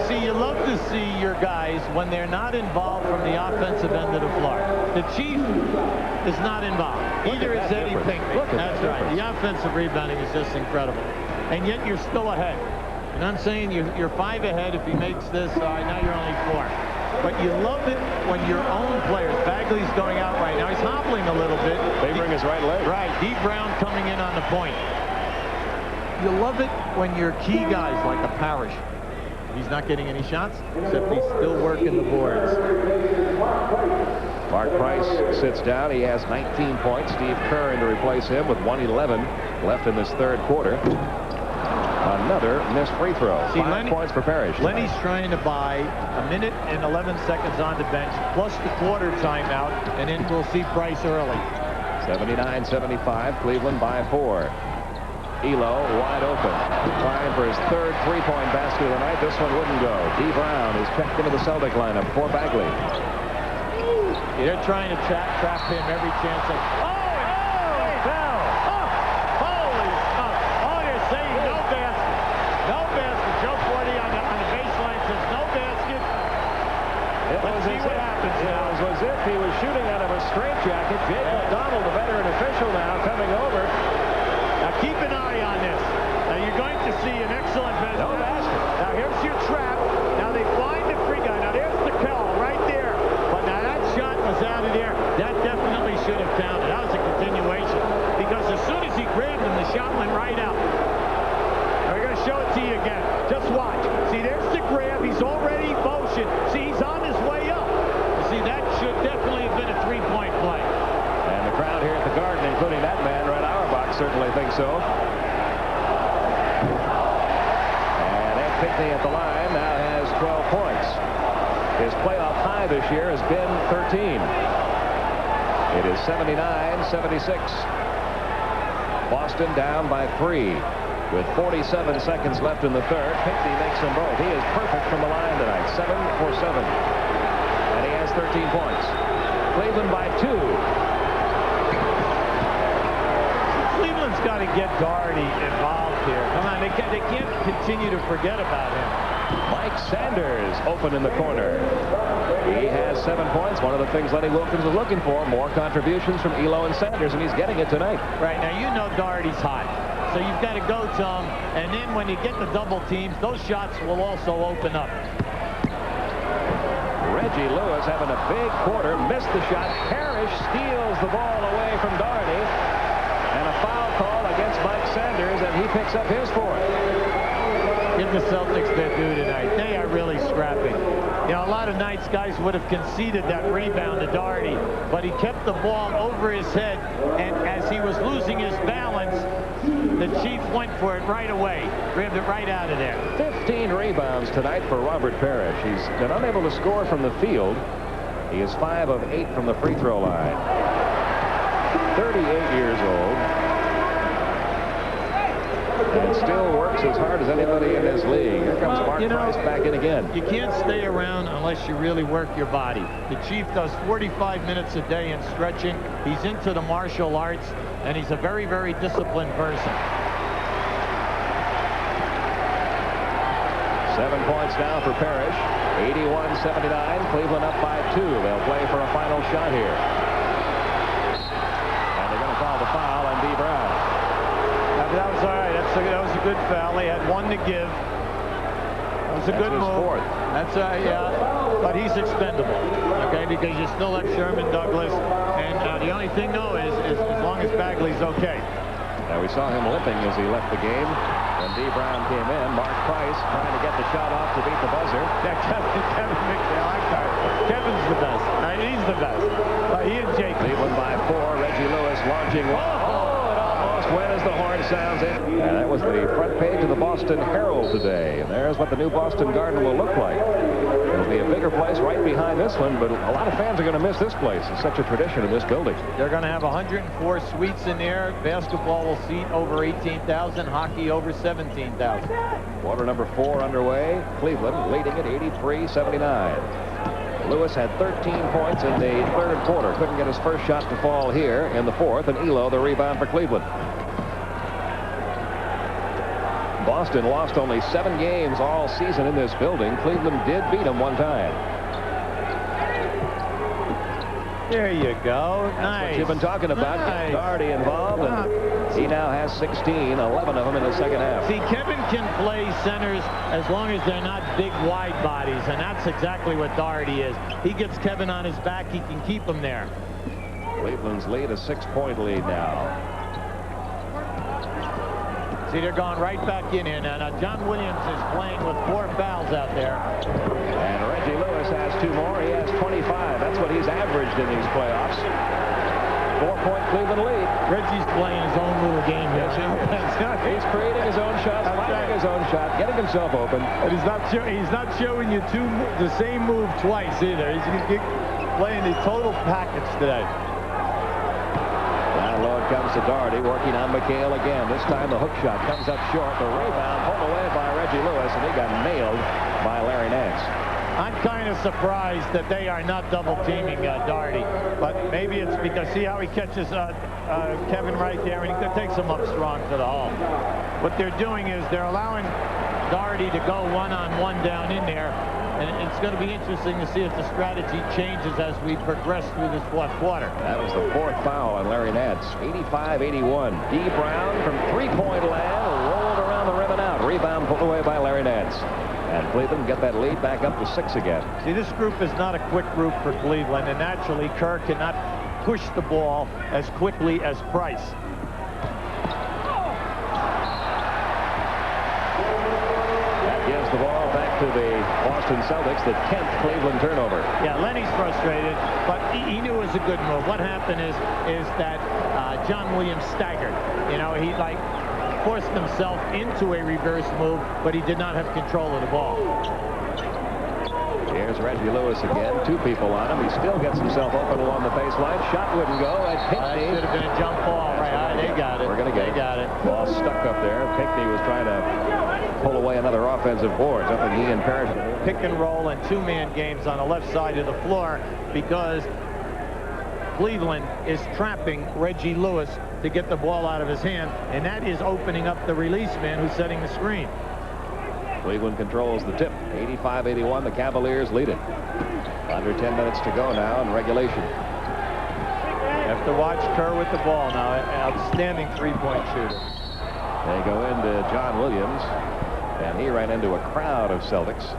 See, you love to see your guys when they're not involved from the offensive end of the floor. The Chief is not involved. Either is Eddie Pinckney. That's right. The offensive rebounding is just incredible. And yet you're still ahead. And I'm saying you're 5 ahead. If he makes this, now you're only 4. But you love it when your own players, Bagley's going out right now. He's hobbling a little bit. Favoring his right leg. Right. D. Brown coming in on the point. You love it when your key guys like a Parish. He's not getting any shots, except he's still working the boards. Mark Price sits down. He has 19 points. Steve Kerr in to replace him with 1:11 left in this third quarter. Another missed free throw. 5 points for Parish. Lenny's trying to buy 1 minute and 11 seconds on the bench, plus the quarter timeout, and then we'll see Price early. 79-75, Cleveland by 4. Ehlo wide open, trying for his third 3-point basket of the night. This one wouldn't go. D. Brown is checked into the Celtic lineup for Bagley. They're trying to trap him every chance. He fell. Holy smoke. They're saying no basket. No basket. Joe Forty on the baseline says no basket. Let's see what happens. It was as if he was shooting out of a straitjacket. Jake McDonald, the veteran official now, coming over. Now keep an eye on this. Now you're going to see an excellent basket. No basket. Now here's your trap. Now they find the free guy. Now there's the Kell right there. But now that shot was out of there. That definitely should have counted. That was a continuation. Because as soon as he grabbed him, the shot went right out. Now we're going to show it to you again. Just watch. See, there's the grab. He's already motioned. See, he's on his way up. See, that should definitely have been a 3-point play. And the crowd here at the Garden, including that man right Auerbach, certainly think so. And Ed Pinckney at the line now has 12 points. His playoff high this year has been 13. It is 79-76. Boston down by 3 with 47 seconds left in the third. Pinckney makes them both. He is perfect from the line tonight. 7 for 7. And he has 13 points. Cleveland by 2. Cleveland's got to get Daugherty involved here. Come on, they can't continue to forget about him. Mike Sanders open in the corner. He has 7 points. One of the things Lenny Wilkins was looking for, more contributions from Ehlo and Sanders, and he's getting it tonight. Right, now you know Daugherty's hot. So you've got to go to him, and then when you get the double teams, those shots will also open up. Reggie Lewis having a big quarter, missed the shot. Parish steals the ball away from Daugherty. And a foul call against Mike Sanders, and he picks up his 4th. Give the Celtics their due tonight. They are really scrapping. You know, a lot of nights guys would have conceded that rebound to Daugherty, but he kept the ball over his head, and as he was losing his balance, the Chief went for it right away. Grabbed it right out of there. 15 rebounds tonight for Robert Parish. He's been unable to score from the field. He is 5 of 8 from the free throw line. 38 years old. And still works as hard as anybody in this league. Here comes Mark Price back in again. You can't stay around unless you really work your body. The Chief does 45 minutes a day in stretching. He's into the martial arts, and he's a very, very disciplined person. 7 points now for Parish. 81-79. Cleveland up by 2. They'll play for a final shot here. And they're going to call the foul on D. Brown. That was all right. That was a good foul. They had 1 to give. That was a good move. Fourth. That's yeah. But he's expendable. Okay, because you still have Sherman Douglas, and the only thing though is as long as Bagley's okay. Now we saw him limping as he left the game. When D. Brown came in, Mark Price trying to get the shot off to beat the buzzer. Yeah, Kevin McHale. Kevin's the best. He's the best. He and Jake. Cleveland by 4. Reggie Lewis launching. When as the horn sounds in. And that was the front page of the Boston Herald today. And there's what the new Boston Garden will look like. It'll be a bigger place right behind this one, but a lot of fans are going to miss this place. It's such a tradition in this building. They're going to have 104 suites in there. Basketball will seat over 18,000. Hockey over 17,000. Quarter number 4 underway. Cleveland leading it 83-79. Lewis had 13 points in the third quarter. Couldn't get his first shot to fall here in the fourth, and Ehlo the rebound for Cleveland. Boston lost only 7 games all season in this building. Cleveland did beat them 1 time. There you go. Nice. What you've been talking about. Nice. Daugherty involved, and he now has 16, 11 of them in the second half. See, Kevin can play centers as long as they're not big, wide bodies, and that's exactly what Daugherty is. He gets Kevin on his back. He can keep him there. Cleveland's lead, a 6-point lead now. See, they're going right back in here now. Now, John Williams is playing with 4 fouls out there. And Reggie Lewis has 2 more. He has 25. That's what he's averaged in these playoffs. 4-point Cleveland lead. Reggie's playing his own little game here. He's creating his own shots, finding his own shot, getting himself open. But he's not showing you the same move twice either. He's playing the total package today. Down low it comes to Daugherty, working on McHale again. This time the hook shot comes up short. The rebound pulled away by Reggie Lewis, and he got nailed by Larry Nance. I'm kind of surprised that they are not double-teaming Daugherty, but maybe it's because, see how he catches Kevin right there, and he takes him up strong to the hole. What they're doing is they're allowing Daugherty to go one-on-one down in there, and it's going to be interesting to see if the strategy changes as we progress through this fourth quarter. That was the 4th foul on Larry Nance. 85-81. D. Brown from 3-point land rolled around the rim and out. Rebound pulled away by Larry Nance. And Cleveland get that lead back up to 6 again. See, this group is not a quick group for Cleveland, and naturally Kerr cannot push the ball as quickly as Price. That gives the ball back to the Boston Celtics, the 10th Cleveland turnover. Yeah, Lenny's frustrated, but he knew it was a good move. What happened is that John Williams staggered. You know, he forced himself into a reverse move, but he did not have control of the ball. Here's Reggie Lewis again. 2 people on him. He still gets himself open along the baseline. Shot wouldn't go, and Pinckney. Should have been a jump ball. Right, they got it. We're going to get it. They got it. Ball stuck up there. Pinckney was trying to pull away another offensive board, something he and Parish. Pick and roll and 2-man games on the left side of the floor because Cleveland is trapping Reggie Lewis to get the ball out of his hand, and that is opening up the release man who's setting the screen. Cleveland controls the tip. 85-81. The Cavaliers lead it. Under 10 minutes to go now in regulation. You have to watch Kerr with the ball now. Outstanding 3-point shooter. They go into John Williams, and he ran into a crowd of Celtics.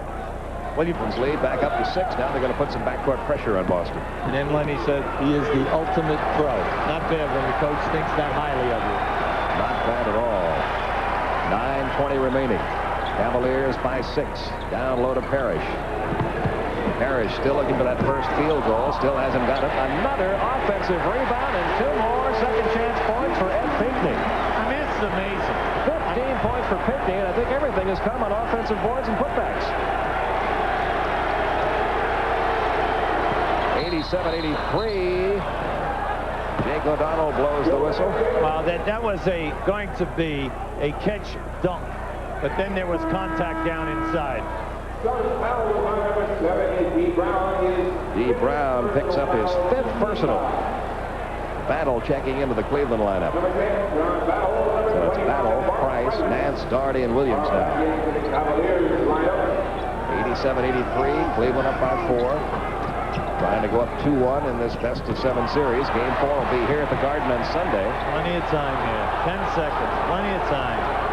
Williams lead back up to 6. Now they're going to put some backcourt pressure on Boston. And then Lenny said he is the ultimate pro. Not bad when the coach thinks that highly of you. Not bad at all. 9:20 remaining. Cavaliers by 6. Down low to Parish. Parish still looking for that first field goal. Still hasn't got it. Another offensive rebound and 2 more second chance points for Ed Pinckney. I mean, it's amazing. for Pinckney, and I think everything has come on offensive boards and putbacks. 87-83. Jake O'Donnell blows the whistle. Well, that was going to be a catch dunk, but then there was contact down inside. D. Brown picks up his 5th personal. Battle checking into the Cleveland lineup. So it's Battle, Price, Nance, Daugherty, and Williams now. 87-83. Cleveland up by 4. Trying to go up 2-1 in this best-of-7 series. Game 4 will be here at the Garden on Sunday. Plenty of time here. 10 seconds. Plenty of time.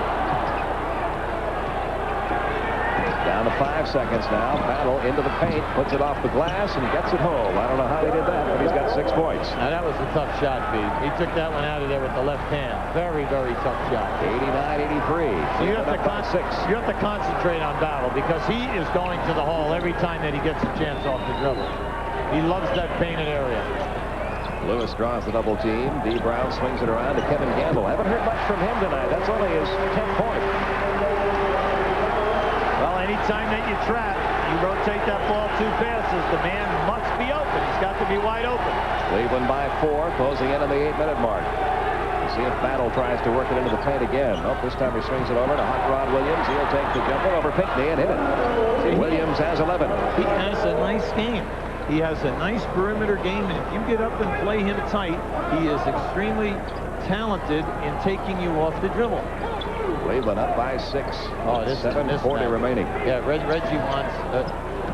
Down to 5 seconds now. Battle into the paint. Puts it off the glass and gets it home. I don't know how he did that, but he's got 6 points. Now, that was a tough shot, Pete. He took that one out of there with the left hand. Very, very tough shot. 89-83. So you have to concentrate on Battle because he is going to the hole every time that he gets a chance off the dribble. He loves that painted area. Lewis draws the double team. D. Brown swings it around to Kevin Gamble. Haven't heard much from him tonight. That's only his 10th point. Well, anytime that you trap, you rotate that ball 2 passes, the man must be open. He's got to be wide open. Cleveland by 4, closing in on the 8-minute mark. See if Battle tries to work it into the paint again. Nope, this time he swings it over to Hot Rod Williams. He'll take the jumper over Pinckney and hit it. Williams has 11. He has a nice game. He has a nice perimeter game, and if you get up and play him tight, he is extremely talented in taking you off the dribble. Cleveland up by 6. Oh, this 7:40 remaining. Yeah, Reggie wants.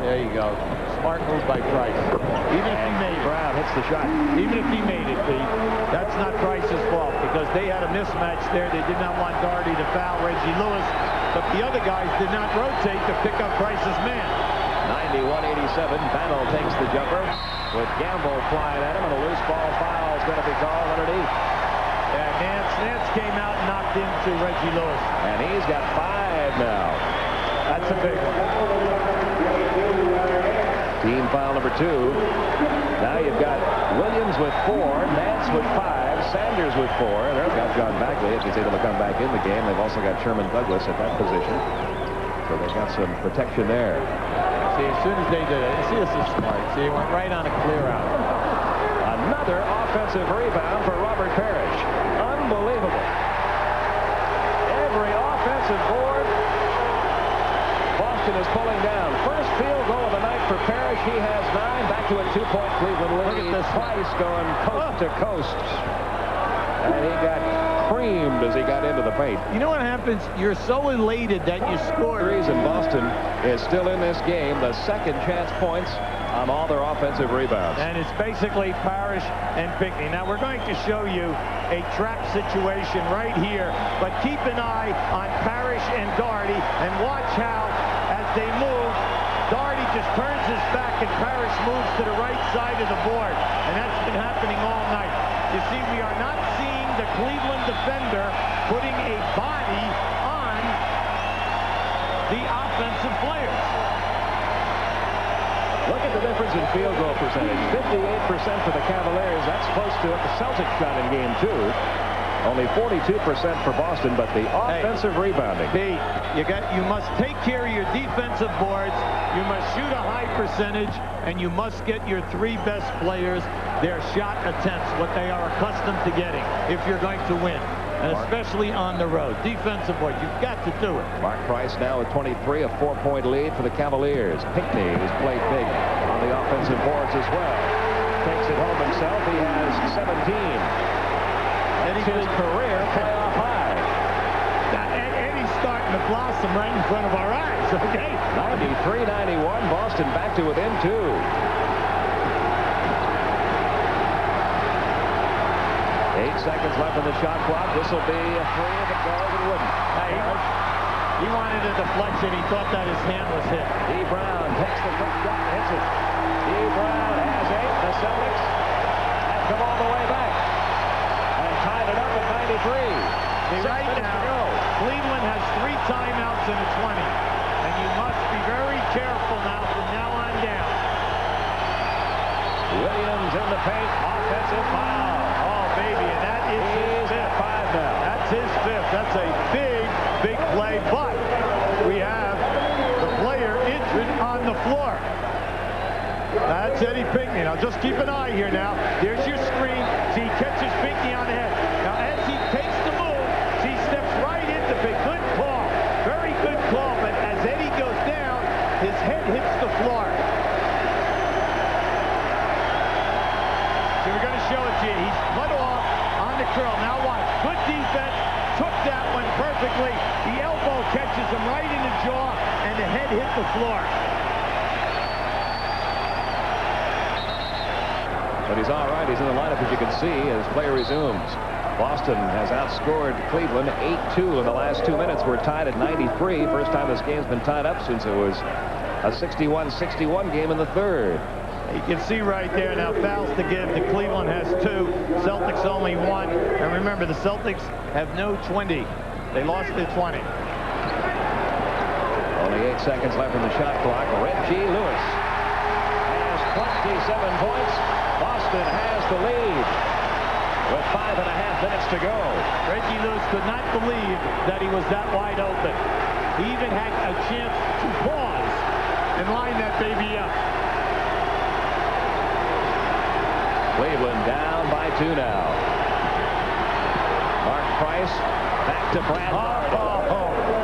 There you go. Smart move by Price. Even if he made Brown hits the shot. Even if he made it, Pete, that's not Price's fault because they had a mismatch there. They did not want Daugherty to foul Reggie Lewis, but the other guys did not rotate to pick up Price's man. 91-87. Battle takes the jumper with Gamble flying at him, and a loose ball foul is going to be called underneath. Yeah, Nance came out and knocked into Reggie Lewis. And he's got 5 now. That's a big one. Team foul number 2. Now you've got Williams with 4, Nance with 5, Sanders with 4. And they've got John Bagley if he's able to come back in the game. They've also got Sherman Douglas at that position. So they've got some protection there. See, as soon as they did it, see, this is smart. See, he went right on a clear out. Another offensive rebound for Robert Parish. Unbelievable. Every offensive board Boston is pulling down. First field goal of the night for Parish. He has 9. Back to a 2-point Cleveland lead. Look at this. Price going coast to coast. And he got creamed as he got into the paint. You know what happens? You're so elated that you scored. The reason Boston is still in this game, the second chance points on all their offensive rebounds. And it's basically Parish and Pinckney. Now, we're going to show you a trap situation right here, but keep an eye on Parish and Daugherty and watch how, as they move, Daugherty just turns his back and Parish moves to the right side of the board. And that's been happening all night. You see, we are not seeing the Cleveland defender putting a body on the offensive players. Look at the difference in field goal percentage. 58% for the Cavaliers. That's close to what the Celtics shot in game 2. Only 42% for Boston, but the offensive rebounding. Pete, you must take care of your defensive boards. You must shoot a high percentage, and you must get your 3 best players their shot attempts, what they are accustomed to getting, if you're going to win, and especially on the road. Defensive board, you've got to do it. Mark Price now with 23, a 4-point lead for the Cavaliers. Pinckney has played big on the offensive boards as well. Takes it home himself. He has 17. And he's his career playoff high. And he's starting to blossom right in front of our eyes, okay? 93-91, Boston back to within 2. 8 seconds left on the shot clock. This will be a 3 if it goes. It wouldn't. He wanted a deflection. He thought that his hand was hit. D. Brown takes the quick shot and hits it. D. Brown has 8. The Celtics have come all the way back and tied it up at 93. Right now, Cleveland has 3 timeouts in a 20. And you must be very careful now from now on down. Williams in the paint. Offensive foul. Oh, baby, and that is his 5th. He's at 5 now. That's his 5th. That's a big, big play. Eddie Pinckney. Now just keep an eye here now. There's your screen. See, he catches Pinckney on the head. Now as he takes the move, he steps right into Pinckney. Good call. Very good call. But as Eddie goes down, his head hits the floor. So we're going to show it to you. He's cut off on the curl. Now watch. Good defense. Took that one perfectly. The elbow catches him right in the jaw, and the head hit the floor. But he's all right. He's in the lineup, as you can see, as play resumes. Boston has outscored Cleveland 8-2 in the last 2 minutes. We're tied at 93. First time this game's been tied up since it was a 61-61 game in the third. You can see right there now fouls to give. The Cleveland has 2. Celtics only 1. And remember, the Celtics have no 20. They lost their 20. Only 8 seconds left in the shot clock. Reggie Lewis has 27 points. Boston has the lead with 5.5 minutes to go. Reggie Lewis could not believe that he was that wide open. He even had a chance to pause and line that baby up. Cleveland down by 2 now. Mark Price back to Brad.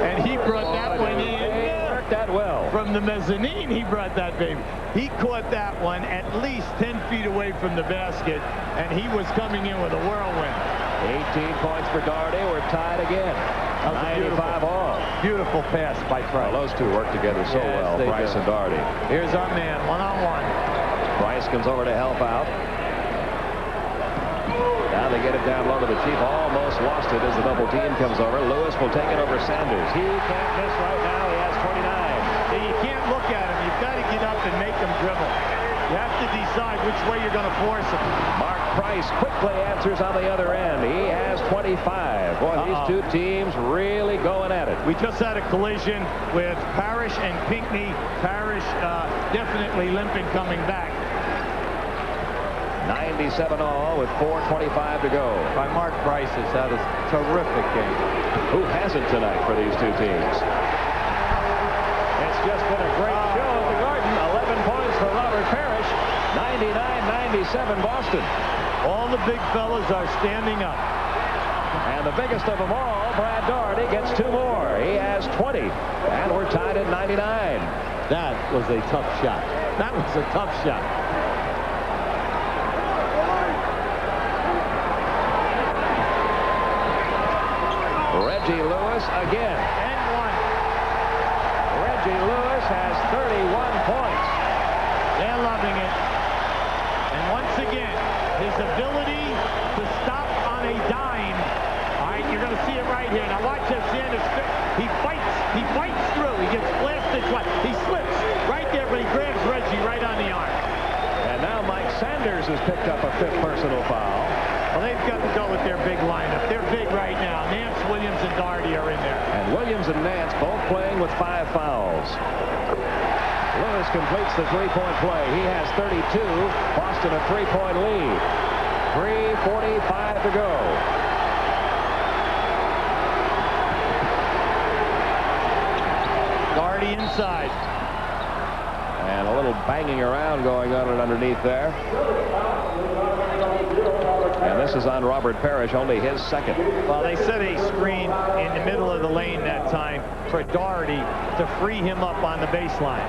And he brought that one in. Worked that well. From the mezzanine, he brought that baby. He caught that one at least 10 feet away from the basket, and he was coming in with a whirlwind. 18 points for Daugherty. We're tied again. 95 all. Beautiful pass by Price. Well, those two work together so well, Price and Daugherty. Here's our man, one-on-one. Price comes over to help out. Now they get it down low to the Chief. Almost lost it as the double team comes over. Lewis will take it over Sanders. He can't miss right now. He has 29. You can't look at him. You've got to get up and make him dribble. You have to decide which way you're going to force him. Mark Price quickly answers on the other end. He has 25. Boy, these two teams really going at it. We just had a collision with Parish and Pinckney. Parish definitely limping coming back. 97 all with 4:25 to go. By Mark Price has had a terrific game. Who hasn't tonight for these two teams? It's just been a great show at the Garden. 11 points for Robert Parish. 99-97 Boston. All the big fellas are standing up. And the biggest of them all, Brad Daugherty, gets 2 more. He has 20. And we're tied at 99. That was a tough shot. That was a tough shot. Reggie Lewis again. And 1. Reggie Lewis has 31 points. They're loving it. And once again, his ability to stop on a dime. All right, you're going to see it right here. Now watch this. He fights through. He gets blasted twice. He slips right there, but he grabs Reggie right on the arm. And now Mike Sanders has picked up a 5th personal foul. Well, they've got to go with their big lineup. They're big right now. Nance, Williams, and Daugherty are in there. And Williams and Nance both playing with 5 fouls. Lewis completes the 3-point play. He has 32. Boston a 3-point lead. 3:45 to go. Daugherty inside. And a little banging around going on underneath there. And this is on Robert Parish, only his 2nd. Well, they set a screen in the middle of the lane that time for Daugherty to free him up on the baseline.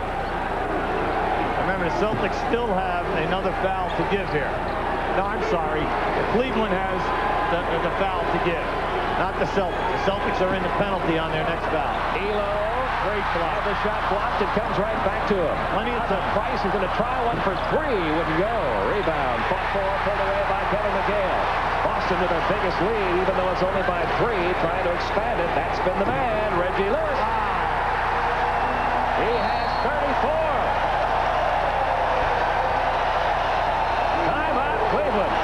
Remember, the Celtics still have another foul to give here. No, I'm sorry. Cleveland has the foul to give, not the Celtics. The Celtics are in the penalty on their next foul. Ehlo, great block. The shot blocked. It comes right back to him. Plenty of time. Price is going to try one for 3. Wouldn't go. Rebound. Fought for, pulled away by Kevin McHale. Boston with their biggest lead, even though it's only by 3, trying to expand it. That's been the man, Reggie Lewis. He has 34. Timeout, Cleveland.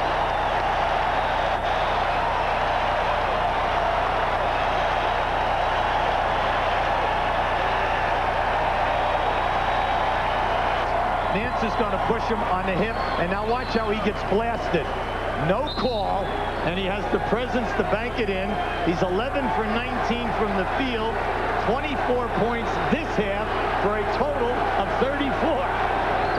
Nance is going to push him on the hip, and now watch how he gets blasted. No call, and he has the presence to bank it in. He's 11 for 19 from the field, 24 points this half for a total of 34.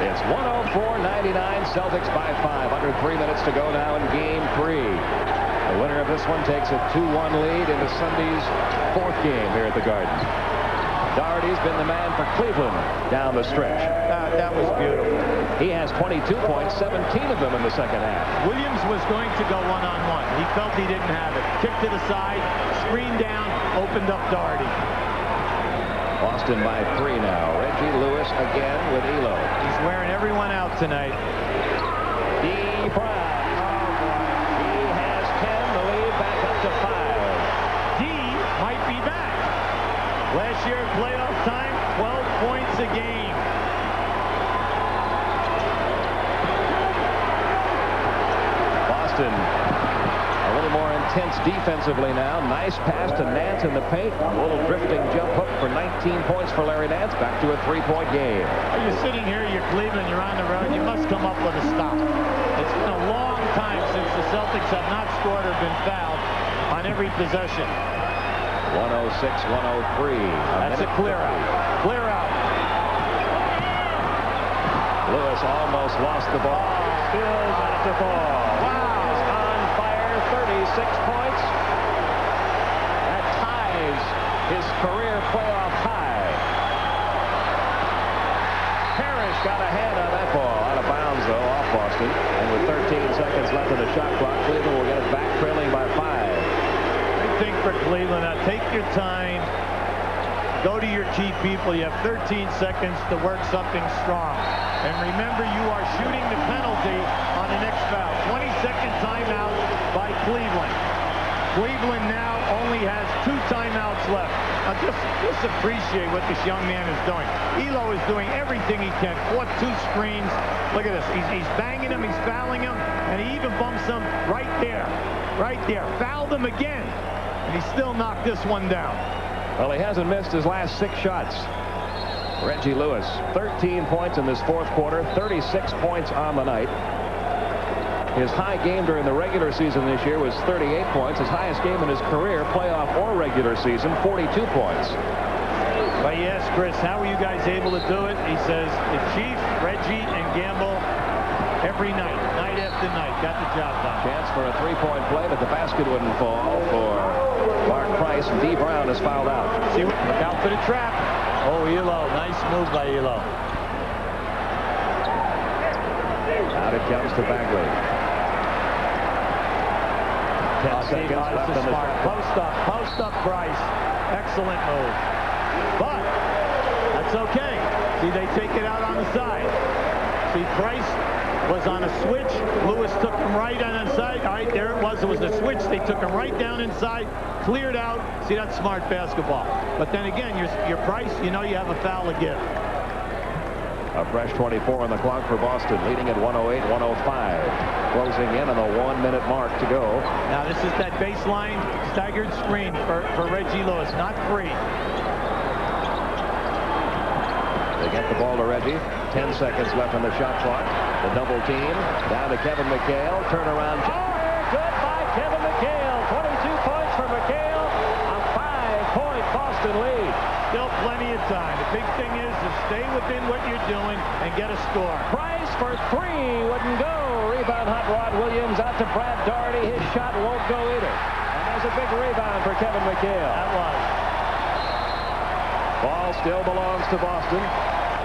It's 104-99, Celtics by 5. Under 3 minutes to go now in Game 3. The winner of this one takes a 2-1 lead into Sunday's 4th game here at the Garden. Daugherty's been the man for Cleveland down the stretch. That was beautiful. He has 22 points, 17 of them in the second half. Williams was going to go one-on-one. He felt he didn't have it. Kick to the side, screen down, opened up Daugherty. Boston by 3 now. Reggie Lewis again with Ehlo. He's wearing everyone out tonight. D. Brown. He has 10. The lead back up to 5. D might be back. Last year at playoff time, 12 points a game. Boston a little more intense defensively now. Nice pass to Nance in the paint. A little drifting jump hook for 19 points for Larry Nance. Back to a 3-point game. You're sitting here, you're Cleveland, you're on the road. You must come up with a stop. It's been a long time since the Celtics have not scored or been fouled on every possession. 106-103. That's a clear out. Clear out. Lewis almost lost the ball. Still got the ball. Wow. He's on fire. 36 points. That ties his career playoff high. Parish got a hand on that ball. Out of bounds, though, off Boston. And with 13 seconds left in the shot clock, Cleveland will get it back trailing by 5. I think for Cleveland, now take your time. Go to your key people. You have 13 seconds to work something strong. And remember, you are shooting the penalty on the next foul. 20-second timeout by Cleveland. Cleveland now only has 2 timeouts left. Now just appreciate what this young man is doing. Ehlo is doing everything he can. Fought 2 screens. Look at this. He's banging him. He's fouling him. And he even bumps him right there. Right there. Fouled him again. And he still knocked this one down. Well, he hasn't missed his last 6 shots. Reggie Lewis, 13 points in this 4th quarter, 36 points on the night. His high game during the regular season this year was 38 points. His highest game in his career, playoff or regular season, 42 points. But yes, Chris, how are you guys able to do it? He says, the Chief, Reggie, and Gamble every night, night after night, got the job done. Chance for a 3-point play, but the basket wouldn't fall for Mark Price. And D. Brown is fouled out. See, look out for the trap. Oh, Ehlo, nice move by Ehlo. Out it comes to Bagley. 10 seconds left in the shot. Post up, Price. Excellent move. But that's okay. See, they take it out on the side. See, Price was on a switch. Lewis took him right on the side. All right, there it was. It was the switch. They took him right down inside, cleared out. See, that's smart basketball. But then again, your Price, you know you have a foul to give. A fresh 24 on the clock for Boston, leading at 108-105. Closing in on the 1-minute mark to go. Now, this is that baseline staggered screen for Reggie Lewis, not free. They get the ball to Reggie. 10 seconds left on the shot clock. The double team down to Kevin McHale. Turnaround. Good by Kevin McHale. 22 points for McHale. A 5-point Boston lead. Still plenty of time. The big thing is to stay within what you're doing and get a score. Price for 3 wouldn't go. Rebound, Hot Rod Williams out to Brad Daugherty. His shot won't go either. And there's a big rebound for Kevin McHale. That was. Ball still belongs to Boston.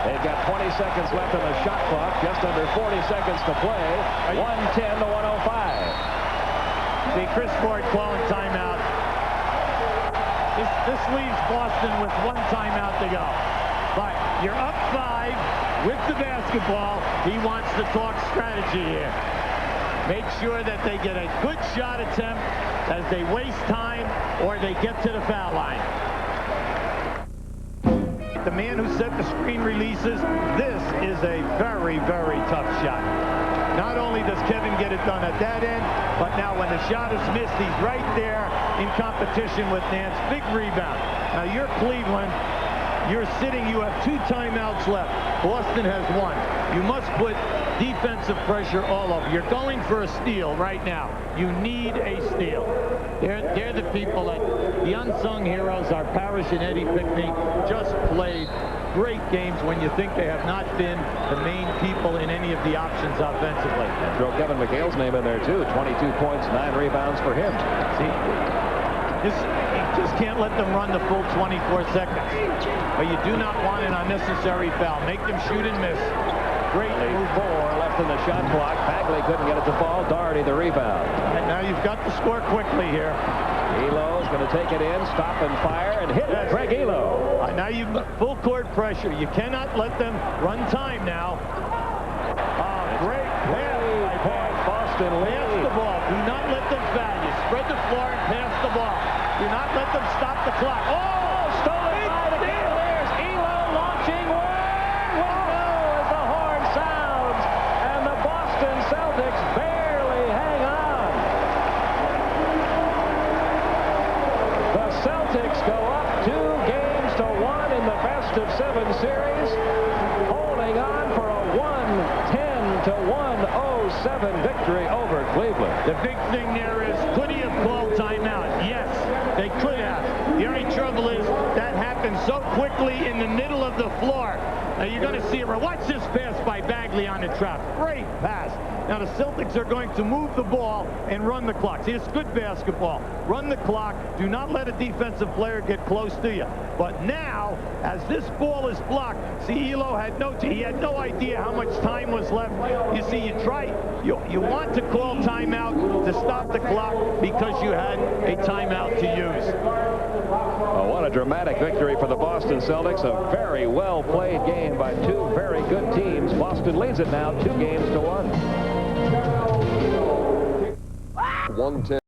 They've got 20 seconds left on the shot clock. Just under 40 seconds to play. 110 to 105. See, Chris Ford calling timeout. This leaves Boston with 1 timeout to go. But you're up 5 with the basketball. He wants to talk strategy here. Make sure that they get a good shot attempt as they waste time or they get to the foul line. The man who set the screen releases. This is a very, very tough shot. Not only does Kevin get it done at that end, but now when the shot is missed, he's right there in competition with Nance. Big rebound. Now you're Cleveland. You're sitting. You have 2 timeouts left. Boston has 1. You must put defensive pressure all over. You're going for a steal right now. You need a steal. They're the people that the unsung heroes are. Parish and Pinckney just played great games when you think they have not been the main people in any of the options offensively. Throw Kevin McHale's name in there, too. 22 points, 9 rebounds for him. See, you just can't let them run the full 24 seconds. But you do not want an unnecessary foul. Make them shoot and miss. Great move. 4 left in the shot clock. Bagley couldn't get it to fall. Daugherty the rebound. And now you've got to score quickly here. Ehlo's going to take it in, stop and fire, and hit Greg Ehlo. Now you've got full court pressure. You cannot let them run time now. Great pass. Boston Pass the ball. Do not let them foul you. Spread the floor and pass the ball. Do not let them stop the clock. Oh, stolen by the Cavaliers. Ehlo launching one window as the horn sounds, and the Boston Celtics barely hang on. The Celtics go up 2-1 in the best-of-7 series, holding on for a 110-107 victory over Cleveland. The big thing there is, could he have called timeout? Yes, they could have. The only trouble is that happened so quickly in the middle of the floor. Now you're going to see it. Watch this pass by Bagley on the trap. Great pass. Now the Celtics are going to move the ball and run the clock. See, it's good basketball. Run the clock. Do not let a defensive player get close to you. But now, as this ball is blocked, see, Ehlo had no idea how much time was left. You see, you want to call timeout to stop the clock because you had a timeout to use. Oh, what a dramatic victory for the Boston Celtics. A very well played game by two very good teams. Boston leads it now 2-1. 110.